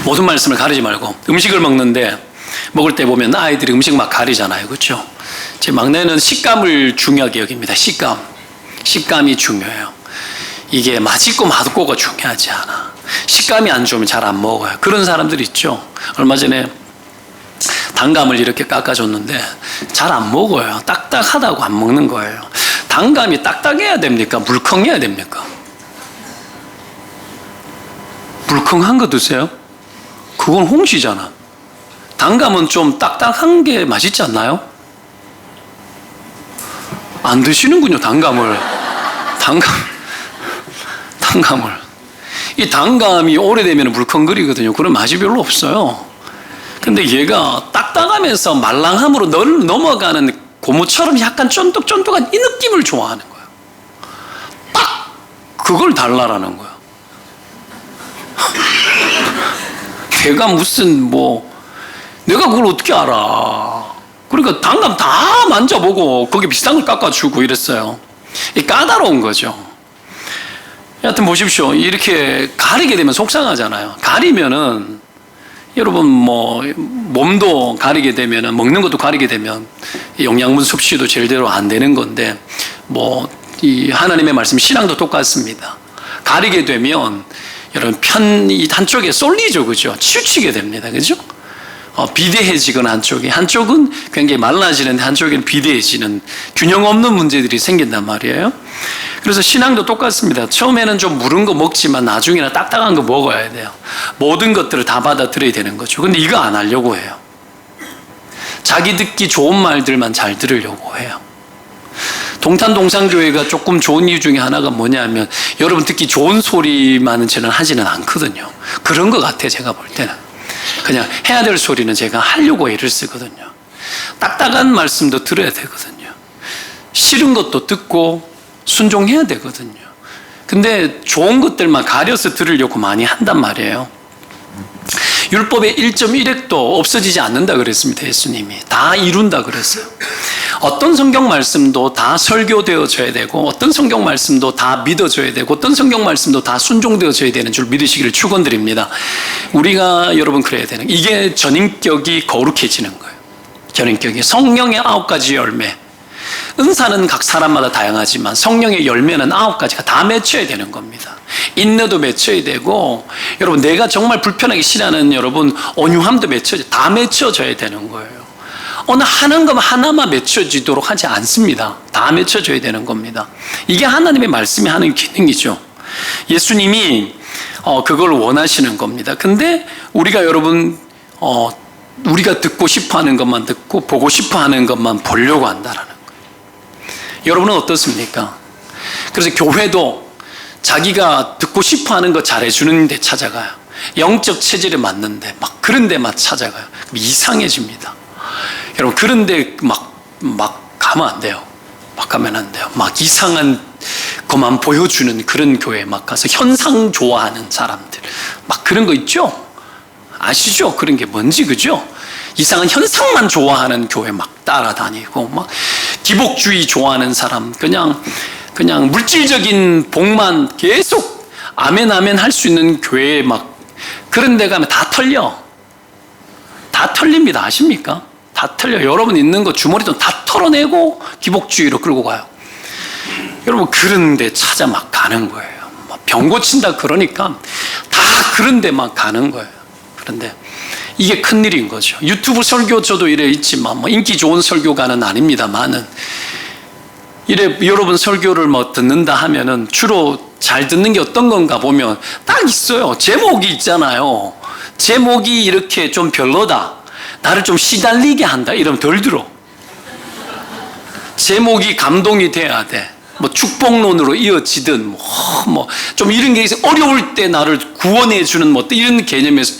모든 말씀을 가리지 말고 음식을 먹을 때 보면 아이들이 음식 막 가리잖아요. 그렇죠? 제 막내는 식감을 중요하게 여깁니다. 식감이 중요해요. 이게 맛있고 맛없고가 중요하지 않아. 식감이 안 좋으면 잘 안 먹어요. 그런 사람들 있죠. 얼마 전에 단감을 이렇게 깎아줬는데 잘 안 먹어요. 딱딱하다고 안 먹는 거예요. 단감이 딱딱해야 됩니까? 물컹해야 됩니까? 불컹한 거 드세요? 그건 홍시잖아. 단감은 좀 딱딱한 게 맛있지 않나요? 안 드시는군요, 단감을. 단감을. 이 단감이 오래되면 물컹거리거든요. 그런 맛이 별로 없어요. 근데 얘가 딱딱하면서 말랑함으로 넘어가는 고무처럼 약간 쫀득쫀득한 이 느낌을 좋아하는 거예요. 딱 그걸 달라라는 거예요. 내가 무슨 내가 그걸 어떻게 알아? 그러니까 단감 다 만져보고 거기 비싼 걸 깎아주고 이랬어요. 이 까다로운 거죠. 여하튼 보십시오. 이렇게 가리게 되면 속상하잖아요. 가리면은 여러분 몸도 가리게 되면은 먹는 것도 가리게 되면 영양분 섭취도 제대로 안 되는 건데 이 하나님의 말씀 신앙도 똑같습니다. 가리게 되면 여러분 이 한쪽에 쏠리죠, 그죠? 치우치게 됩니다, 그죠? 비대해지거나 한쪽은 굉장히 말라지는데 한쪽에는 비대해지는 균형 없는 문제들이 생긴단 말이에요. 그래서 신앙도 똑같습니다. 처음에는 좀 무른 거 먹지만 나중에는 딱딱한 거 먹어야 돼요. 모든 것들을 다 받아들여야 되는 거죠. 근데 이거 안 하려고 해요. 자기 듣기 좋은 말들만 잘 들으려고 해요. 동탄동산교회가 조금 좋은 이유 중에 하나가 뭐냐면 여러분 듣기 좋은 소리만은 저는 하지는 않거든요. 그런 것 같아요, 제가 볼 때는. 그냥 해야 될 소리는 제가 하려고 애를 쓰거든요. 딱딱한 말씀도 들어야 되거든요. 싫은 것도 듣고 순종해야 되거든요. 근데 좋은 것들만 가려서 들으려고 많이 한단 말이에요. 율법의 1.1획도 없어지지 않는다 그랬습니다. 예수님이 다 이룬다 그랬어요. 어떤 성경 말씀도 다 설교되어져야 되고 어떤 성경 말씀도 다 믿어져야 되고 어떤 성경 말씀도 다 순종되어져야 되는 줄 믿으시기를 축원드립니다. 우리가 여러분 그래야 되는 이게 전인격이 거룩해지는 거예요. 전인격이 성령의 9가지 열매. 은사는 각 사람마다 다양하지만 성령의 열매는 9가지가 다 맺혀야 되는 겁니다. 인내도 맺혀야 되고 여러분 내가 정말 불편하기 싫어하는 여러분 온유함도 다 맺혀져야 되는 거예요. 어느 하는 것만 하나만 맺혀지도록 하지 않습니다. 다 맺혀져야 되는 겁니다. 이게 하나님의 말씀이 하는 기능이죠. 예수님이 그걸 원하시는 겁니다. 근데 우리가 여러분 우리가 듣고 싶어하는 것만 듣고 보고 싶어하는 것만 보려고 한다라는 거예요. 여러분은 어떻습니까? 그래서 교회도 자기가 듣고 싶어하는 거 잘해주는 데 찾아가요. 영적 체질에 맞는데 막 그런 데만 찾아가요. 이상해집니다. 여러분 그런 데 막 가면 안 돼요. 막 가면 안 돼요. 막 이상한 것만 보여주는 그런 교회에 막 가서 현상 좋아하는 사람들 막 그런 거 있죠? 아시죠? 그런 게 뭔지, 그죠? 이상한 현상만 좋아하는 교회 막 따라다니고 막 기복주의 좋아하는 사람 그냥 물질적인 복만 계속 아멘 아멘 할 수 있는 교회에 막 그런 데 가면 다 털립니다. 아십니까? 다 털려. 여러분 있는 거 주머니도 다 털어내고 기복주의로 끌고 가요. 여러분 그런 데 찾아 막 가는 거예요. 병 고친다 그러니까 다 그런 데 막 가는 거예요. 그런데 이게 큰일인 거죠. 유튜브 설교 저도 이래 있지만 인기 좋은 설교가는 아닙니다만은 이래 여러분 설교를 듣는다 하면은 주로 잘 듣는 게 어떤 건가 보면 딱 있어요. 제목이 있잖아요. 제목이 이렇게 좀 별로다. 나를 좀 시달리게 한다. 이러면 덜 들어. 제목이 감동이 돼야 돼. 축복론으로 이어지든 좀 이런 게 있어. 어려울 때 나를 구원해 주는 이런 개념에서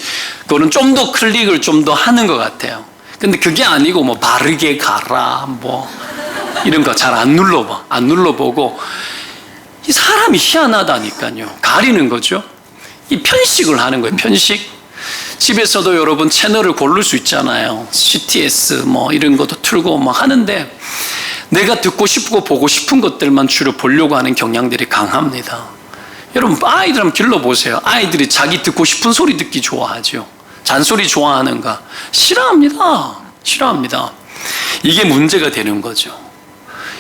그거는 좀 더 클릭을 좀 더 하는 것 같아요. 근데 그게 아니고 바르게 가라 이런 거 잘 안 눌러보고 이 사람이 희한하다니까요. 가리는 거죠. 이 편식을 하는 거예요. 편식. 집에서도 여러분 채널을 고를 수 있잖아요. CTS 이런 것도 틀고 하는데 내가 듣고 싶고 보고 싶은 것들만 주로 보려고 하는 경향들이 강합니다. 여러분 아이들 한번 길러보세요. 아이들이 자기 듣고 싶은 소리 듣기 좋아하죠. 잔소리 좋아하는가? 싫어합니다. 이게 문제가 되는 거죠.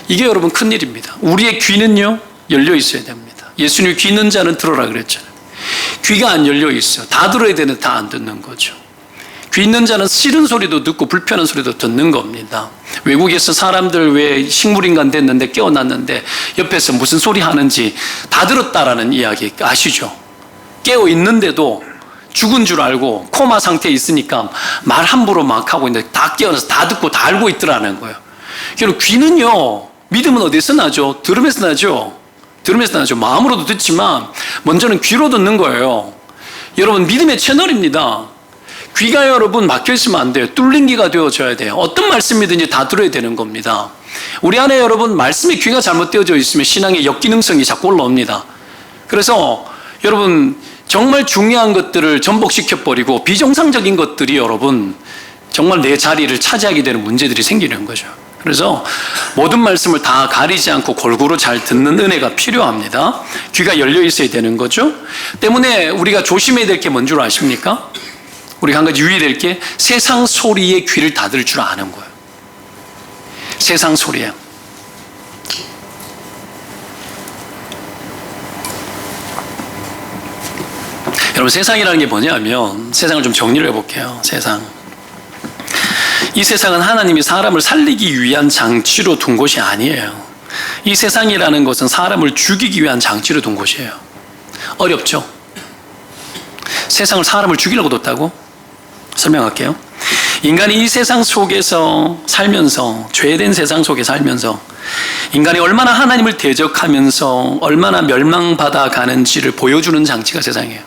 이게 여러분 큰일입니다. 우리의 귀는요 열려 있어야 됩니다. 예수님 귀 있는 자는 들어라 그랬잖아요. 귀가 안 열려 있어요. 다 들어야 되는데 다 안 듣는 거죠. 귀 있는 자는 싫은 소리도 듣고 불편한 소리도 듣는 겁니다. 외국에서 사람들 왜 식물인간 됐는데 깨어났는데 옆에서 무슨 소리 하는지 다 들었다라는 이야기 아시죠? 깨어 있는데도 죽은 줄 알고 코마 상태에 있으니까 말 함부로 막 하고 있는데 다 깨어나서 다 듣고 다 알고 있더라는 거예요. 여러분, 귀는요, 믿음은 어디서 나죠? 들으면서 나죠. 들으면서 나죠. 마음으로도 듣지만 먼저는 귀로 듣는 거예요. 여러분, 믿음의 채널입니다. 귀가 여러분 막혀있으면 안 돼요. 뚫린 귀가 되어줘야 돼요. 어떤 말씀이든지 다 들어야 되는 겁니다. 우리 안에 여러분 말씀의 귀가 잘못되어져 있으면 신앙의 역기능성이 자꾸 올라옵니다. 그래서 여러분 정말 중요한 것들을 전복시켜버리고 비정상적인 것들이 여러분 정말 내 자리를 차지하게 되는 문제들이 생기는 거죠. 그래서 모든 말씀을 다 가리지 않고 골고루 잘 듣는 은혜가 필요합니다. 귀가 열려 있어야 되는 거죠. 때문에 우리가 조심해야 될 게 뭔 줄 아십니까? 우리가 한 가지 유의될 게 세상 소리에 귀를 닫을 줄 아는 거예요. 세상 소리에. 여러분, 세상이라는 게 뭐냐면, 세상을 좀 정리를 해볼게요. 세상. 이 세상은 하나님이 사람을 살리기 위한 장치로 둔 곳이 아니에요. 이 세상이라는 것은 사람을 죽이기 위한 장치로 둔 곳이에요. 어렵죠? 세상을 사람을 죽이려고 뒀다고? 설명할게요. 인간이 이 세상 속에서 살면서, 죄된 세상 속에 살면서 인간이 얼마나 하나님을 대적하면서 얼마나 멸망받아 가는지를 보여주는 장치가 세상이에요.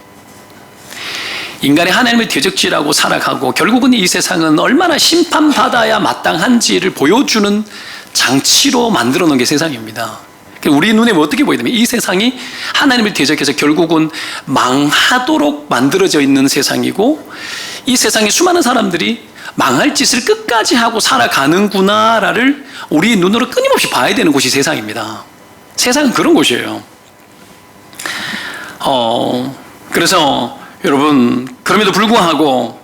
인간이 하나님을 대적질하고 살아가고 결국은 이 세상은 얼마나 심판받아야 마땅한지를 보여주는 장치로 만들어 놓은 게 세상입니다. 우리 눈에 어떻게 보이냐면 이 세상이 하나님을 대적해서 결국은 망하도록 만들어져 있는 세상이고, 이 세상에 수많은 사람들이 망할 짓을 끝까지 하고 살아가는구나를 우리 눈으로 끊임없이 봐야 되는 곳이 세상입니다. 세상은 그런 곳이에요. 그래서 여러분, 그럼에도 불구하고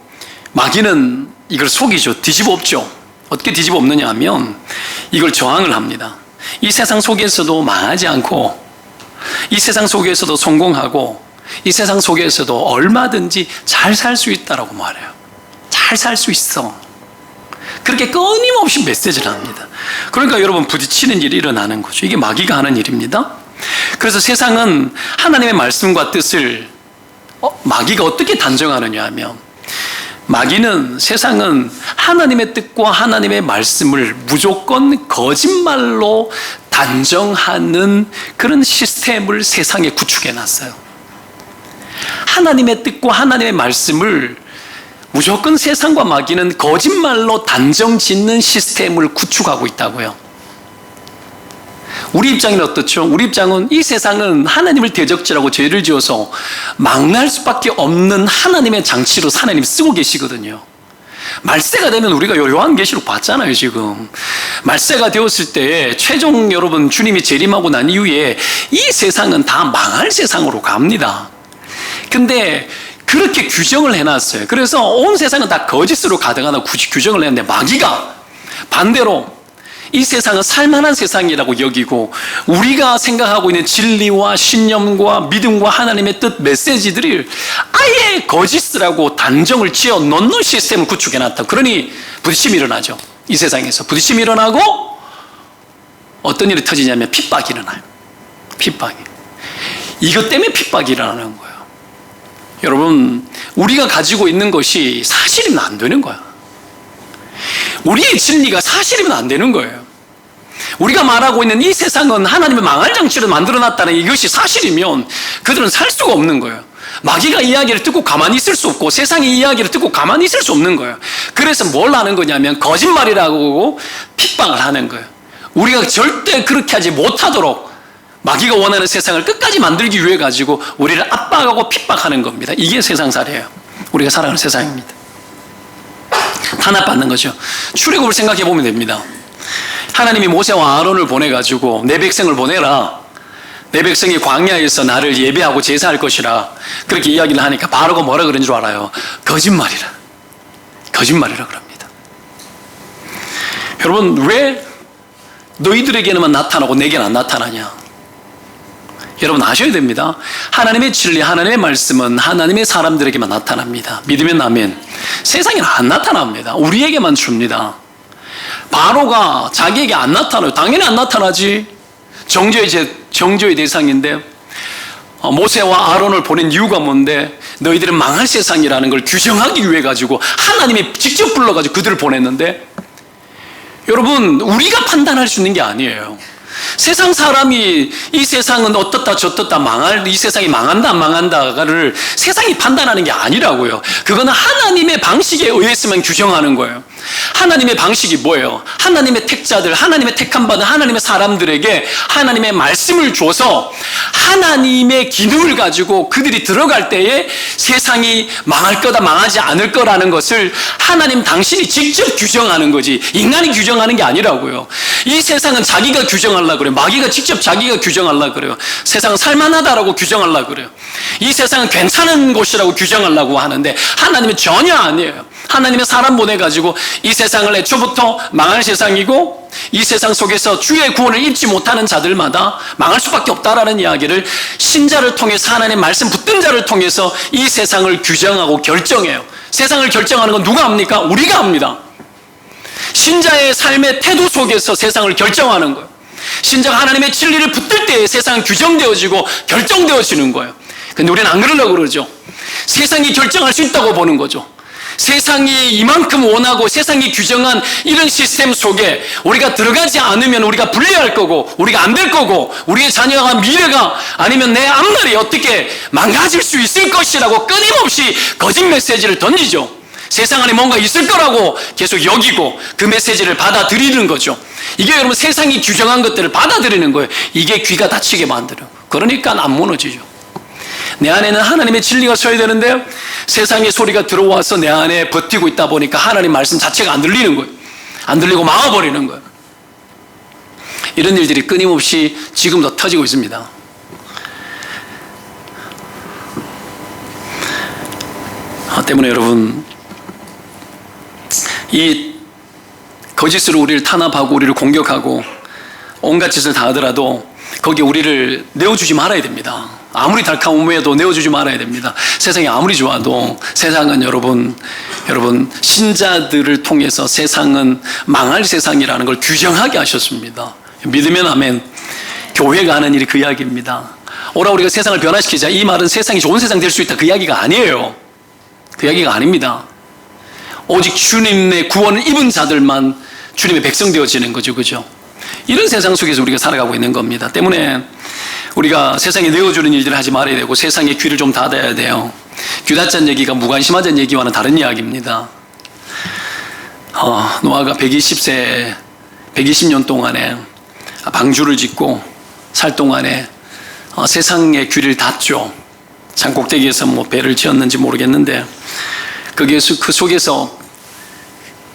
마귀는 이걸 속이죠. 뒤집어 엎죠. 어떻게 뒤집어 엎느냐 하면 이걸 저항을 합니다. 이 세상 속에서도 망하지 않고, 이 세상 속에서도 성공하고, 이 세상 속에서도 얼마든지 잘 살 수 있다라고 말해요. 잘 살 수 있어. 그렇게 끊임없이 메시지를 합니다. 그러니까 여러분 부딪히는 일이 일어나는 거죠. 이게 마귀가 하는 일입니다. 그래서 세상은 하나님의 말씀과 뜻을 마귀가 어떻게 단정하느냐 하면, 마귀는, 세상은 하나님의 뜻과 하나님의 말씀을 무조건 거짓말로 단정하는 그런 시스템을 세상에 구축해 놨어요. 하나님의 뜻과 하나님의 말씀을 무조건 세상과 마귀는 거짓말로 단정 짓는 시스템을 구축하고 있다고요. 우리 입장은 어떻죠? 우리 입장은 이 세상은 하나님을 대적질하고 죄를 지어서 망할 수밖에 없는 하나님의 장치로 하나님 쓰고 계시거든요. 말세가 되면 우리가 요한계시록 봤잖아요. 지금 말세가 되었을 때 최종 여러분 주님이 재림하고 난 이후에 이 세상은 다 망할 세상으로 갑니다. 근데 그렇게 규정을 해놨어요. 그래서 온 세상은 다 거짓으로 가득하다고 규정을 했는데, 마귀가 반대로 이 세상은 살만한 세상이라고 여기고, 우리가 생각하고 있는 진리와 신념과 믿음과 하나님의 뜻 메시지들을 아예 거짓이라고 단정을 지어 놓는 시스템을 구축해놨다. 그러니 부딪힘이 일어나죠. 이 세상에서 부딪힘이 일어나고 어떤 일이 터지냐면 핍박이 일어나요. 핍박이. 이것 때문에 핍박이 일어나는 거예요. 여러분, 우리가 가지고 있는 것이 사실이면 안 되는 거야. 우리의 진리가 사실이면 안 되는 거예요. 우리가 말하고 있는 이 세상은 하나님의 망할 장치를 만들어놨다는 이것이 사실이면 그들은 살 수가 없는 거예요. 마귀가 이야기를 듣고 가만히 있을 수 없고, 세상의 이야기를 듣고 가만히 있을 수 없는 거예요. 그래서 뭘 하는 거냐면 거짓말이라고 하고 핍박을 하는 거예요. 우리가 절대 그렇게 하지 못하도록 마귀가 원하는 세상을 끝까지 만들기 위해 가지고 우리를 압박하고 핍박하는 겁니다. 이게 세상살이에요. 우리가 살아가는 세상입니다. 탄압받는 거죠. 출애굽을 생각해 보면 됩니다. 하나님이 모세와 아론을 보내가지고 내 백성을 보내라. 내 백성이 광야에서 나를 예배하고 제사할 것이라. 그렇게 이야기를 하니까 바로가 뭐라 그런 줄 알아요? 거짓말이라. 거짓말이라 그럽니다. 여러분, 왜 너희들에게는 나타나고 내게는 안 나타나냐? 여러분 아셔야 됩니다. 하나님의 진리, 하나님의 말씀은 하나님의 사람들에게만 나타납니다. 믿으면 아멘. 세상에는 안 나타납니다. 우리에게만 줍니다. 바로가 자기에게 안 나타나요. 당연히 안 나타나지. 정죄의 대상인데 모세와 아론을 보낸 이유가 뭔데? 너희들은 망할 세상이라는 걸 규정하기 위해 가지고 하나님이 직접 불러가지고 그들을 보냈는데, 여러분, 우리가 판단할 수 있는 게 아니에요. 세상 사람이 이 세상은 어떻다 저떻다 이 세상이 망한다 안 망한다를 세상이 판단하는 게 아니라고요. 그거는 하나님의 방식에 의해서만 규정하는 거예요. 하나님의 방식이 뭐예요? 하나님의 택자들, 하나님의 택함 받은 하나님의 사람들에게 하나님의 말씀을 줘서 하나님의 기능을 가지고 그들이 들어갈 때에 세상이 망할 거다 망하지 않을 거라는 것을 하나님 당신이 직접 규정하는 거지, 인간이 규정하는 게 아니라고요. 이 세상은 자기가 규정하려고 그래요. 마귀가 직접 자기가 규정하려고 그래요. 세상은 살만하다라고 규정하려고 그래요. 이 세상은 괜찮은 곳이라고 규정하려고 하는데 하나님은 전혀 아니에요. 하나님의 사람 보내가지고 이 세상을 애초부터 망할 세상이고 이 세상 속에서 주의 구원을 입지 못하는 자들마다 망할 수밖에 없다라는 이야기를 신자를 통해서, 하나님의 말씀 붙든 자를 통해서 이 세상을 규정하고 결정해요. 세상을 결정하는 건 누가 합니까? 우리가 합니다. 신자의 삶의 태도 속에서 세상을 결정하는 거예요. 신자가 하나님의 진리를 붙들 때에 세상은 규정되어지고 결정되어지는 거예요. 근데 우리는 안 그러려고 그러죠. 세상이 결정할 수 있다고 보는 거죠. 세상이 이만큼 원하고 세상이 규정한 이런 시스템 속에 우리가 들어가지 않으면 우리가 불리할 거고, 우리가 안 될 거고, 우리의 자녀가 미래가 아니면 내 앞날이 어떻게 망가질 수 있을 것이라고 끊임없이 거짓 메시지를 던지죠. 세상 안에 뭔가 있을 거라고 계속 여기고 그 메시지를 받아들이는 거죠. 이게 여러분 세상이 규정한 것들을 받아들이는 거예요. 이게 귀가 닫히게 만들어요. 그러니까 안 무너지죠. 내 안에는 하나님의 진리가 서야 되는데 세상의 소리가 들어와서 내 안에 버티고 있다 보니까 하나님 말씀 자체가 안 들리는 거예요. 안 들리고 막아버리는 거예요. 이런 일들이 끊임없이 지금도 터지고 있습니다. 때문에 여러분, 이 거짓으로 우리를 탄압하고 우리를 공격하고 온갖 짓을 다 하더라도 거기에 우리를 내어주지 말아야 됩니다. 아무리 달카움에도 내어주지 말아야 됩니다. 세상이 아무리 좋아도 세상은 여러분 신자들을 통해서 세상은 망할 세상이라는 걸 규정하게 하셨습니다. 믿으면 아멘. 교회가 하는 일이 그 이야기입니다. 오라 우리가 세상을 변화시키자, 이 말은 세상이 좋은 세상 될 수 있다, 그 이야기가 아니에요. 그 이야기가 아닙니다. 오직 주님의 구원을 입은 자들만 주님의 백성 되어지는 거죠. 그죠? 이런 세상 속에서 우리가 살아가고 있는 겁니다. 때문에 우리가 세상에 내어주는 일들을 하지 말아야 되고 세상에 귀를 좀 닫아야 돼요. 귀 닫자는 얘기가 무관심하자는 얘기와는 다른 이야기입니다. 노아가 120년 동안에 방주를 짓고 살 동안에 세상의 귀를 닫죠. 산 꼭대기에서 배를 지었는지 모르겠는데 그 속에서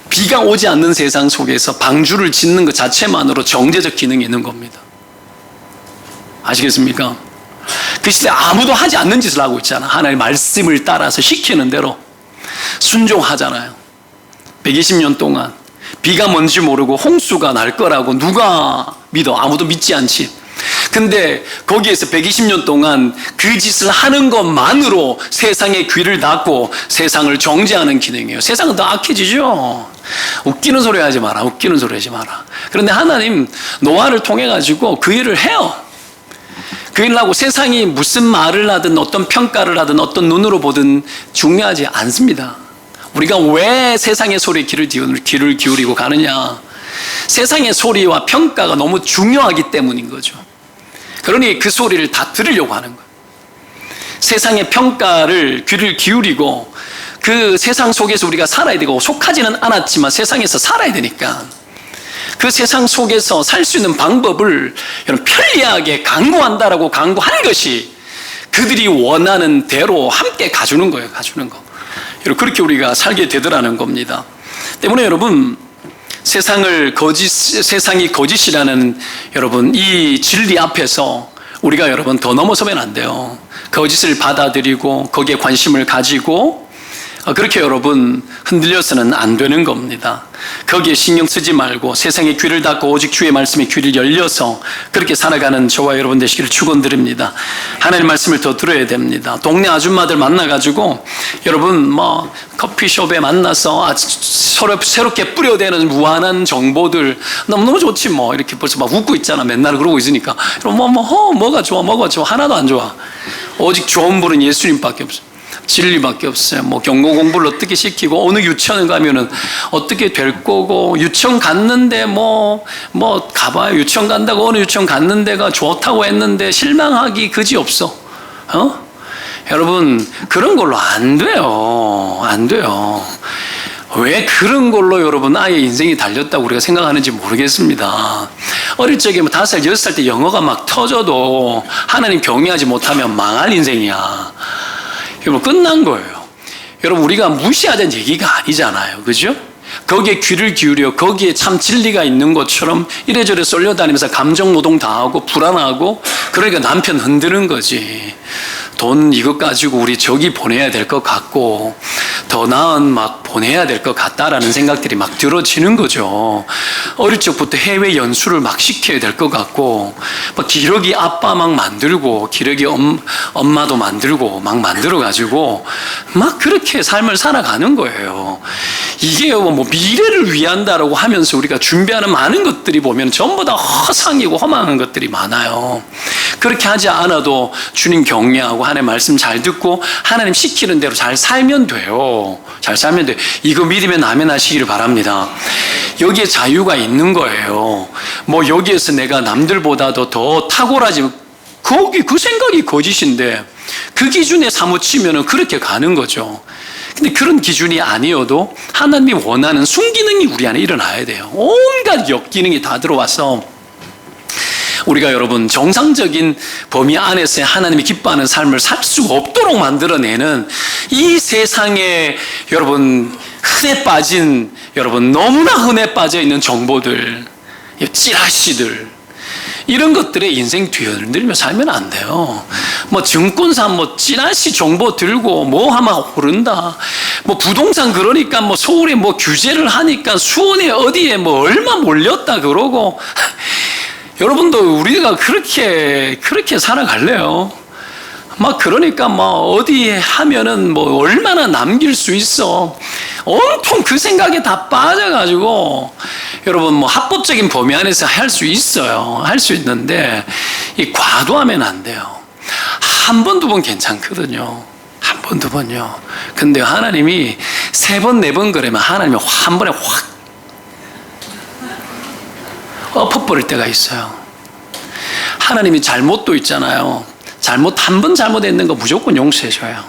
비가 오지 않는 세상 속에서 방주를 짓는 것 자체만으로 정제적 기능이 있는 겁니다. 아시겠습니까? 그 시대에 아무도 하지 않는 짓을 하고 있잖아. 하나님의 말씀을 따라서 시키는 대로 순종하잖아요. 120년 동안 비가 뭔지 모르고 홍수가 날 거라고 누가 믿어? 아무도 믿지 않지. 근데 거기에서 120년 동안 그 짓을 하는 것만으로 세상의 귀를 닫고 세상을 정죄하는 기능이에요. 세상은 더 악해지죠. 웃기는 소리 하지 마라. 웃기는 소리 하지 마라. 그런데 하나님 노아를 통해 가지고 그 일을 해요. 그 일을 하고 세상이 무슨 말을 하든 어떤 평가를 하든 어떤 눈으로 보든 중요하지 않습니다. 우리가 왜 세상의 소리에 귀를 기울이고 가느냐? 세상의 소리와 평가가 너무 중요하기 때문인 거죠. 그러니 그 소리를 다 들으려고 하는 거예요. 세상의 평가를 귀를 기울이고 그 세상 속에서 우리가 살아야 되고, 속하지는 않았지만 세상에서 살아야 되니까 그 세상 속에서 살 수 있는 방법을 편리하게 강구한다라고 강구한 것이 그들이 원하는 대로 함께 가주는 거예요. 가주는 거. 그렇게 우리가 살게 되더라는 겁니다. 때문에 여러분, 세상이 거짓이라는 여러분 이 진리 앞에서 우리가 여러분 더 넘어서면 안 돼요. 거짓을 받아들이고 거기에 관심을 가지고 그렇게 여러분 흔들려서는 안 되는 겁니다. 거기에 신경 쓰지 말고 세상의 귀를 닫고 오직 주의 말씀에 귀를 열려서 그렇게 살아가는 저와 여러분 되시기를 축원드립니다. 하나님 말씀을 더 들어야 됩니다. 동네 아줌마들 만나가지고 여러분 뭐 커피숍에 만나서 서로 새롭게 뿌려대는 무한한 정보들 너무너무 좋지 뭐 이렇게 벌써 막 웃고 있잖아. 맨날 그러고 있으니까 뭐가 좋아 하나도 안 좋아. 오직 좋은 분은 예수님밖에 없어. 진리밖에 없어요. 뭐 경고 공부를 어떻게 시키고 어느 유치원을 가면은 어떻게 될 거고 유치원 갔는데 뭐 가봐요. 유치원 간다고 어느 유치원 갔는데가 좋다고 했는데 실망하기 그지 없어. 여러분 그런 걸로 안 돼요. 안 돼요. 왜 그런 걸로 여러분 아예 인생이 달렸다고 우리가 생각하는지 모르겠습니다. 어릴 적에 5살, 6살 때 영어가 막 터져도 하나님 경외하지 못하면 망할 인생이야. 여러분 끝난 거예요. 여러분 우리가 무시하자는 얘기가 아니잖아요. 그죠? 거기에 귀를 기울여 거기에 참 진리가 있는 것처럼 이래저래 쏠려다니면서 감정노동 다 하고 불안하고 그러니까 남편 흔드는 거지. 돈 이것 가지고 우리 저기 보내야 될 것 같고 더 나은 막 보내야 될 것 같다라는 생각들이 막 들어지는 거죠. 어릴 적부터 해외 연수를 막 시켜야 될 것 같고 막 기러기 아빠 막 만들고 기러기 엄마도 만들고 막 만들어가지고 막 그렇게 삶을 살아가는 거예요. 이게 뭐 미래를 위한다라고 하면서 우리가 준비하는 많은 것들이 보면 전부 다 허상이고 허망한 것들이 많아요. 그렇게 하지 않아도 주님 경외하고 하나님 말씀 잘 듣고 하나님 시키는 대로 잘 살면 돼요. 잘 살면 돼요. 이거 믿으면 아멘 하시기를 바랍니다. 여기에 자유가 있는 거예요. 뭐 여기에서 내가 남들보다도 더 탁월하지 그 생각이 거짓인데 그 기준에 사무치면 그렇게 가는 거죠. 근데 그런 기준이 아니어도 하나님이 원하는 순기능이 우리 안에 일어나야 돼요. 온갖 역기능이 다 들어와서 우리가 여러분 정상적인 범위 안에서 하나님이 기뻐하는 삶을 살 수가 없도록 만들어내는 이 세상에 여러분 흔해 빠진 여러분 너무나 흔해 빠져 있는 정보들, 찌라시들 이런 것들에 인생 뒤흔들며 살면 안 돼요. 뭐 증권사 뭐 찌라시 정보 들고 뭐 하면 오른다. 뭐 부동산 그러니까 뭐 서울에 뭐 규제를 하니까 수원에 어디에 뭐 얼마 몰렸다 그러고 여러분도 우리가 그렇게 살아갈래요? 막 그러니까 뭐 어디에 하면은 뭐 얼마나 남길 수 있어. 온통 그 생각에 다 빠져가지고 여러분 뭐 합법적인 범위 안에서 할 수 있어요. 할 수 있는데 이 과도하면 안 돼요. 한 번, 두 번 괜찮거든요. 한 번, 두 번요. 근데 하나님이 3번, 4번 그러면 하나님이 한 번에 확 엎어버릴 때가 있어요. 하나님이 잘못도 있잖아요. 한 번 잘못했는 거 무조건 용서해줘요.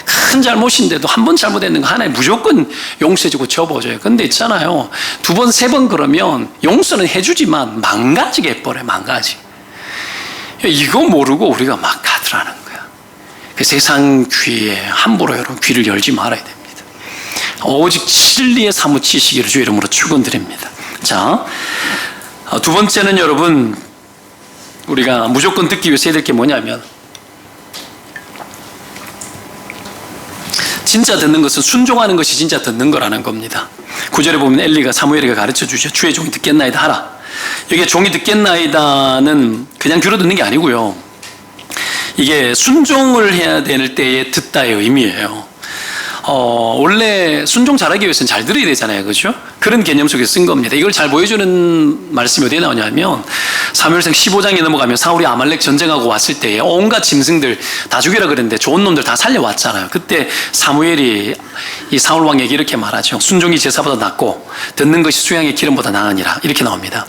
큰 잘못인데도 한 번 잘못했는 거 하나님 무조건 용서해주고 접어줘요. 근데 있잖아요. 2번, 3번 그러면 용서는 해주지만 망가지게 해버려요. 망가지. 이거 모르고 우리가 막 가더라는 거야. 그 세상 귀에 함부로 여러분 귀를 열지 말아야 됩니다. 오직 진리에 사무치시기를 주의 이름으로 축원드립니다. 자, 2번째는 여러분 우리가 무조건 듣기 위해서 해야 될 게 뭐냐면 진짜 듣는 것은 순종하는 것이 진짜 듣는 거라는 겁니다. 9절에 보면 엘리가 사무엘에게 가르쳐 주죠. 주의 종이 듣겠나이다 하라. 여기에 종이 듣겠나이다는 그냥 귀로 듣는 게 아니고요. 이게 순종을 해야 될 때에 듣다의 의미예요. 원래 순종 잘하기 위해서는 잘 들어야 되잖아요. 그렇죠? 그런 개념 속에 쓴 겁니다. 이걸 잘 보여주는 말씀이 어디에 나오냐면 사무엘상 15장에 넘어가면 사울이 아말렉 전쟁하고 왔을 때에 온갖 짐승들 다 죽이라 그랬는데 좋은 놈들 다 살려왔잖아요. 그때 사무엘이 이 사울 왕에게 이렇게 말하죠. 순종이 제사보다 낫고 듣는 것이 수양의 기름보다 나으니라. 이렇게 나옵니다.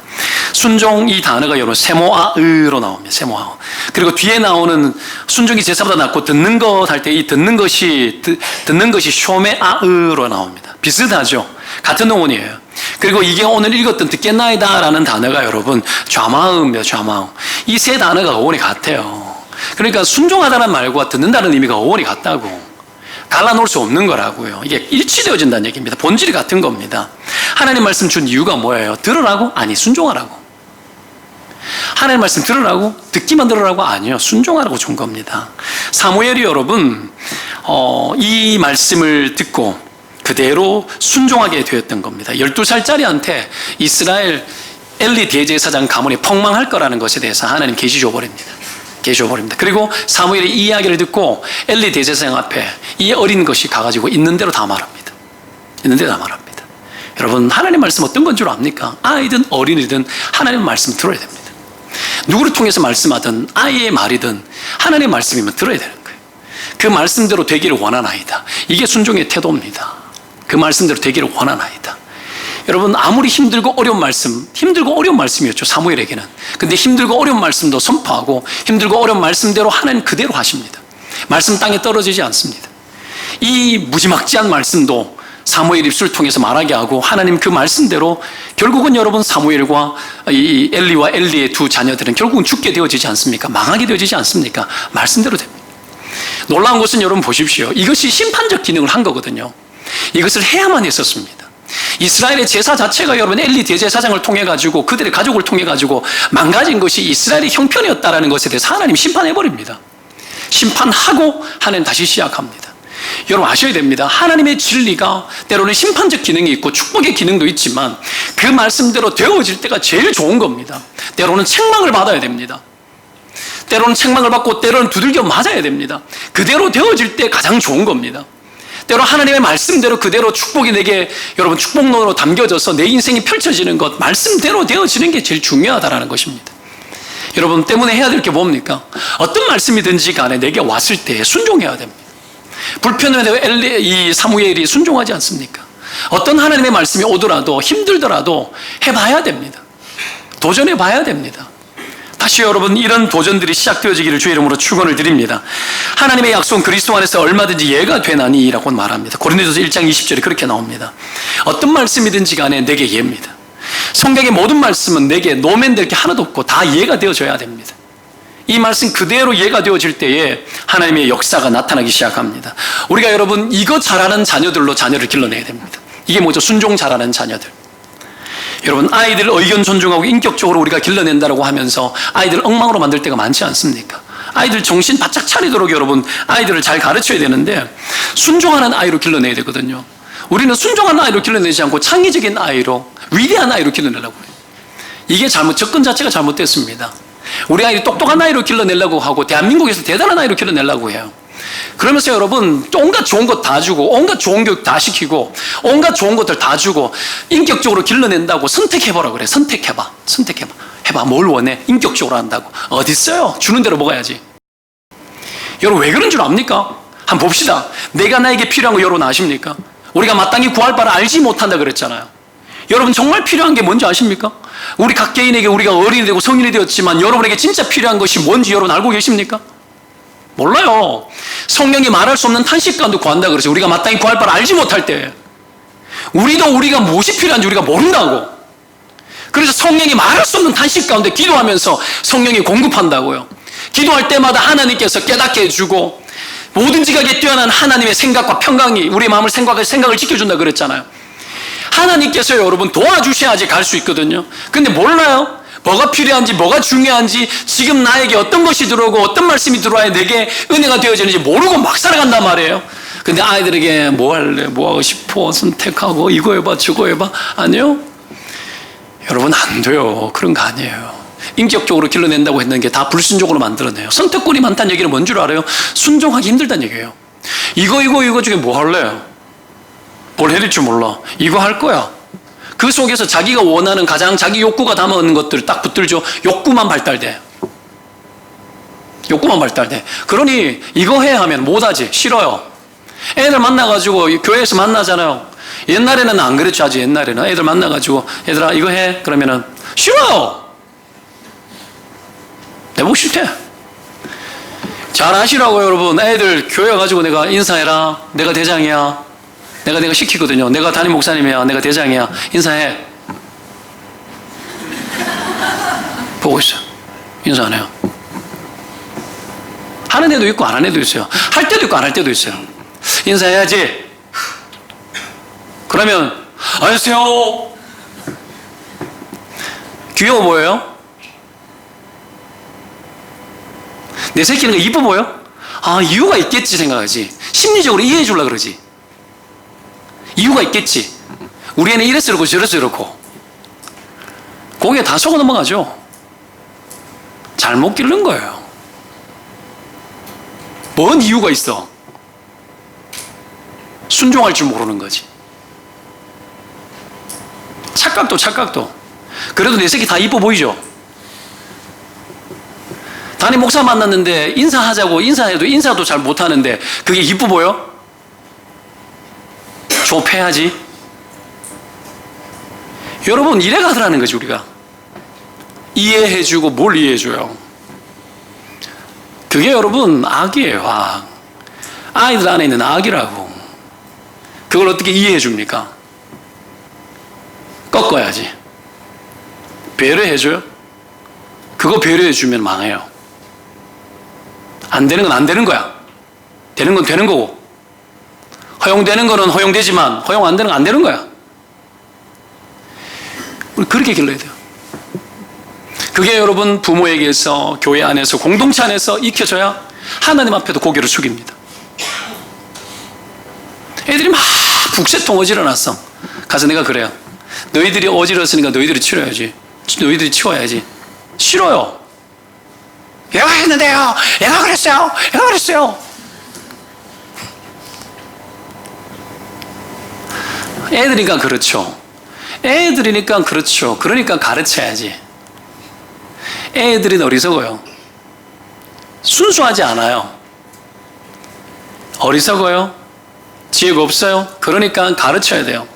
순종 이 단어가 여러분 세모아으로 나옵니다. 세모아. 그리고 뒤에 나오는 순종이 제사보다 낫고 듣는 것 할 때 이 듣는 것이 쇼메아으로 나옵니다. 비슷하죠. 같은 어원이에요. 그리고 이게 오늘 읽었던 듣겠나이다 라는 단어가 여러분 좌마음이에요. 좌마음. 이 3 단어가 어원이 같아요. 그러니까 순종하다는 말과 듣는다는 의미가 어원이 같다고. 갈라놓을 수 없는 거라고요. 이게 일치되어진다는 얘기입니다. 본질이 같은 겁니다. 하나님 말씀 준 이유가 뭐예요? 들으라고? 아니, 순종하라고. 하나님 말씀 들으라고? 듣기만 들으라고? 아니요. 순종하라고 준 겁니다. 사무엘이 여러분 이 말씀을 듣고 그대로 순종하게 되었던 겁니다. 12살짜리한테 이스라엘 엘리 대제사장 가문이 폭망할 거라는 것에 대해서 하나님 계시 줘버립니다. 그리고 사무엘이 이 이야기를 듣고 엘리 대제사장 앞에 이 어린 것이 가가지고 있는 대로 다 말합니다. 여러분, 하나님 말씀 어떤 건 줄 압니까? 아이든 어린이든 하나님 말씀 들어야 됩니다. 누구를 통해서 말씀하든 아이의 말이든 하나님의 말씀이면 들어야 되는 거예요. 그 말씀대로 되기를 원하나이다. 이게 순종의 태도입니다. 그 말씀대로 되기를 원하나이다. 여러분, 아무리 힘들고 어려운 말씀이었죠, 사무엘에게는. 근데 힘들고 어려운 말씀도 선포하고 힘들고 어려운 말씀대로 하나님 그대로 하십니다. 말씀 땅에 떨어지지 않습니다. 이 무지막지한 말씀도 사무엘 입술을 통해서 말하게 하고 하나님 그 말씀대로 결국은 여러분 사무엘과 이 엘리와 엘리의 두 자녀들은 결국은 죽게 되어지지 않습니까? 망하게 되어지지 않습니까? 말씀대로 됩니다. 놀라운 것은 여러분 보십시오. 이것이 심판적 기능을 한 거거든요. 이것을 해야만 했었습니다. 이스라엘의 제사 자체가 여러분 엘리 대제사장을 통해 가지고 그들의 가족을 통해 가지고 망가진 것이 이스라엘의 형편이었다라는 것에 대해서 하나님 심판해 버립니다. 심판하고 하나님 다시 시작합니다. 여러분 아셔야 됩니다. 하나님의 진리가 때로는 심판적 기능이 있고 축복의 기능도 있지만 그 말씀대로 되어질 때가 제일 좋은 겁니다. 때로는 책망을 받아야 됩니다. 때로는 책망을 받고 때로는 두들겨 맞아야 됩니다. 그대로 되어질 때 가장 좋은 겁니다. 때로 하나님의 말씀대로 그대로 축복이 내게 여러분 축복론으로 담겨져서 내 인생이 펼쳐지는 것, 말씀대로 되어지는 게 제일 중요하다는 것입니다. 여러분 때문에 해야 될 게 뭡니까? 어떤 말씀이든지 간에 내게 왔을 때 순종해야 됩니다. 불편해도 이 사무엘이 순종하지 않습니까? 어떤 하나님의 말씀이 오더라도 힘들더라도 해봐야 됩니다. 도전해봐야 됩니다. 다시 여러분 이런 도전들이 시작되어지기를 주의 이름으로 축원을 드립니다. 하나님의 약속은 그리스도 안에서 얼마든지 예가 되나니 라고 말합니다. 고린도서 1장 20절에 그렇게 나옵니다. 어떤 말씀이든지 간에 내게 예입니다. 성경의 모든 말씀은 내게 노면될 게 하나도 없고 다 예가 되어져야 됩니다. 이 말씀 그대로 예가 되어질 때에 하나님의 역사가 나타나기 시작합니다. 우리가 여러분 이거 잘하는 자녀들로 자녀를 길러내야 됩니다. 이게 뭐죠? 순종 잘하는 자녀들. 여러분 아이들 의견 존중하고 인격적으로 우리가 길러낸다고 하면서 아이들 엉망으로 만들 때가 많지 않습니까? 아이들 정신 바짝 차리도록 여러분 아이들을 잘 가르쳐야 되는데 순종하는 아이로 길러내야 되거든요. 우리는 순종하는 아이로 길러내지 않고 창의적인 아이로 위대한 아이로 길러내려고 해요. 이게 접근 자체가 잘못됐습니다. 우리 아이를 똑똑한 아이로 길러내려고 하고 대한민국에서 대단한 아이로 길러내려고 해요. 그러면서 여러분 온갖 좋은 것 다 주고 온갖 좋은 교육 다 시키고 온갖 좋은 것들 다 주고 인격적으로 길러낸다고 선택해보라 그래. 선택해봐. 해봐. 뭘 원해? 인격적으로 한다고. 어디 있어요? 주는 대로 먹어야지. 여러분 왜 그런 줄 압니까? 한번 봅시다. 내가 나에게 필요한 거 여러분 아십니까? 우리가 마땅히 구할 바를 알지 못한다 그랬잖아요. 여러분 정말 필요한 게 뭔지 아십니까? 우리 각 개인에게 우리가 어린이 되고 성인이 되었지만 여러분에게 진짜 필요한 것이 뭔지 여러분 알고 계십니까? 몰라요. 성령이 말할 수 없는 탄식감도 구한다 그러죠. 우리가 마땅히 구할 바를 알지 못할 때 우리가 무엇이 필요한지 우리가 모른다고. 그래서 성령이 말할 수 없는 탄식 가운데 기도하면서 성령이 공급한다고요. 기도할 때마다 하나님께서 깨닫게 해주고 모든 지각에 뛰어난 하나님의 생각과 평강이 우리 마음을 생각을 지켜준다 그랬잖아요. 하나님께서 여러분 도와주셔야지 갈 수 있거든요. 근데 몰라요. 뭐가 필요한지 뭐가 중요한지 지금 나에게 어떤 것이 들어오고 어떤 말씀이 들어와야 내게 은혜가 되어지는지 모르고 막 살아간단 말이에요. 근데 아이들에게 뭐 할래? 뭐 하고 싶어? 선택하고 이거 해봐 저거 해봐. 아니요. 여러분 안 돼요. 그런 거 아니에요. 인격적으로 길러낸다고 했는 게 다 불순종으로 만들어내요. 선택권이 많다는 얘기는 뭔 줄 알아요? 순종하기 힘들다는 얘기예요. 이거 중에 뭐 할래요? 뭘 해야 될지 몰라. 이거 할 거야. 그 속에서 자기가 원하는 가장 자기 욕구가 담아있는 것들을 딱 붙들죠. 욕구만 발달돼. 그러니 이거 해 하면 못하지. 싫어요. 애들 만나가지고 교회에서 만나잖아요. 옛날에는 안 그랬죠. 아주 옛날에는 애들 만나가지고 얘들아 이거 해 그러면은 싫어요. 내보고 싫대. 잘 아시라고 여러분. 애들 교회 가지고 내가 인사해라. 내가 대장이야. 내가 시키거든요. 내가 담임 목사님이야. 내가 대장이야. 인사해. 보고 있어요. 인사 안 해요. 하는 애도 있고 안 하는 애도 있어요. 할 때도 있고 안 할 때도 있어요. 인사해야지. 그러면 안녕하세요. 귀여워 보여요? 내 새끼는 이뻐 보여? 아 이유가 있겠지 생각하지. 심리적으로 이해해 주려고 그러지. 이유가 있겠지. 우리 애는 이래서 이렇고 저래서 이렇고. 거기에 다 속아 넘어가죠. 잘못 기른 거예요. 뭔 이유가 있어? 순종할 줄 모르는 거지. 착각도. 그래도 내 새끼 다 이뻐 보이죠? 담임 목사 만났는데 인사하자고 인사해도 인사도 잘 못하는데 그게 이뻐 보여? 좁혀야지. 여러분, 이래 가더라는 거지, 우리가. 이해해주고 뭘 이해해줘요? 그게 여러분, 악이에요, 악. 아이들 안에 있는 악이라고. 그걸 어떻게 이해해줍니까? 꺾어야지. 배려해줘요? 그거 배려해주면 망해요. 안 되는 건 안 되는 거야. 되는 건 되는 거고. 허용되는 거는 허용되지만 허용 안 되는 건 안 되는 거야. 우리 그렇게 길러야 돼요. 그게 여러분 부모에게서, 교회 안에서, 공동체 안에서 익혀져야 하나님 앞에도 고개를 숙입니다. 애들이 막 북새통 어지러놨어. 가서 내가 그래요. 너희들이 어지러웠으니까 너희들이 치워야지. 너희들이 치워야지. 싫어요. 얘가 했는데요. 얘가 그랬어요. 애들이니까 그렇죠. 그러니까 가르쳐야지. 애들이 어리석어요. 순수하지 않아요. 어리석어요. 지혜가 없어요. 그러니까 가르쳐야 돼요.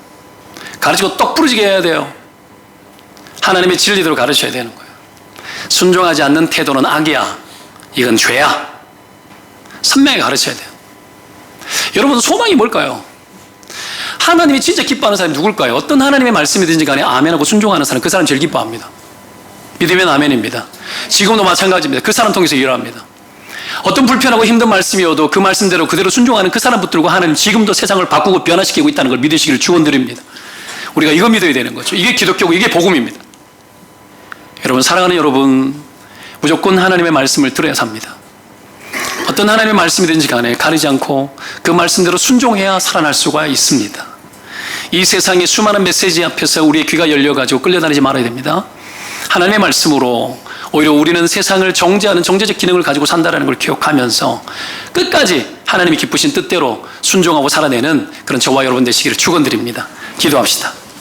가르치고 똑부러지게 해야 돼요. 하나님의 진리대로 가르쳐야 되는 거예요. 순종하지 않는 태도는 악이야. 이건 죄야. 선명하게 가르쳐야 돼요. 여러분, 소망이 뭘까요? 하나님이 진짜 기뻐하는 사람이 누굴까요? 어떤 하나님의 말씀이든지 간에 아멘하고 순종하는 사람, 그 사람 제일 기뻐합니다. 믿으면 아멘입니다. 지금도 마찬가지입니다. 그 사람 통해서 일합니다. 어떤 불편하고 힘든 말씀이어도 그 말씀대로 그대로 순종하는 그 사람 붙들고 하나님 지금도 세상을 바꾸고 변화시키고 있다는 걸 믿으시기를 축원드립니다. 우리가 이거 믿어야 되는 거죠. 이게 기독교고 이게 복음입니다. 여러분, 사랑하는 여러분, 무조건 하나님의 말씀을 들어야 삽니다. 어떤 하나님의 말씀이든지 간에 가리지 않고 그 말씀대로 순종해야 살아날 수가 있습니다. 이 세상의 수많은 메시지 앞에서 우리의 귀가 열려가지고 끌려다니지 말아야 됩니다. 하나님의 말씀으로 오히려 우리는 세상을 정죄하는 정죄적 기능을 가지고 산다는 걸 기억하면서 끝까지 하나님이 기쁘신 뜻대로 순종하고 살아내는 그런 저와 여러분 되시기를 축원드립니다. 기도합시다.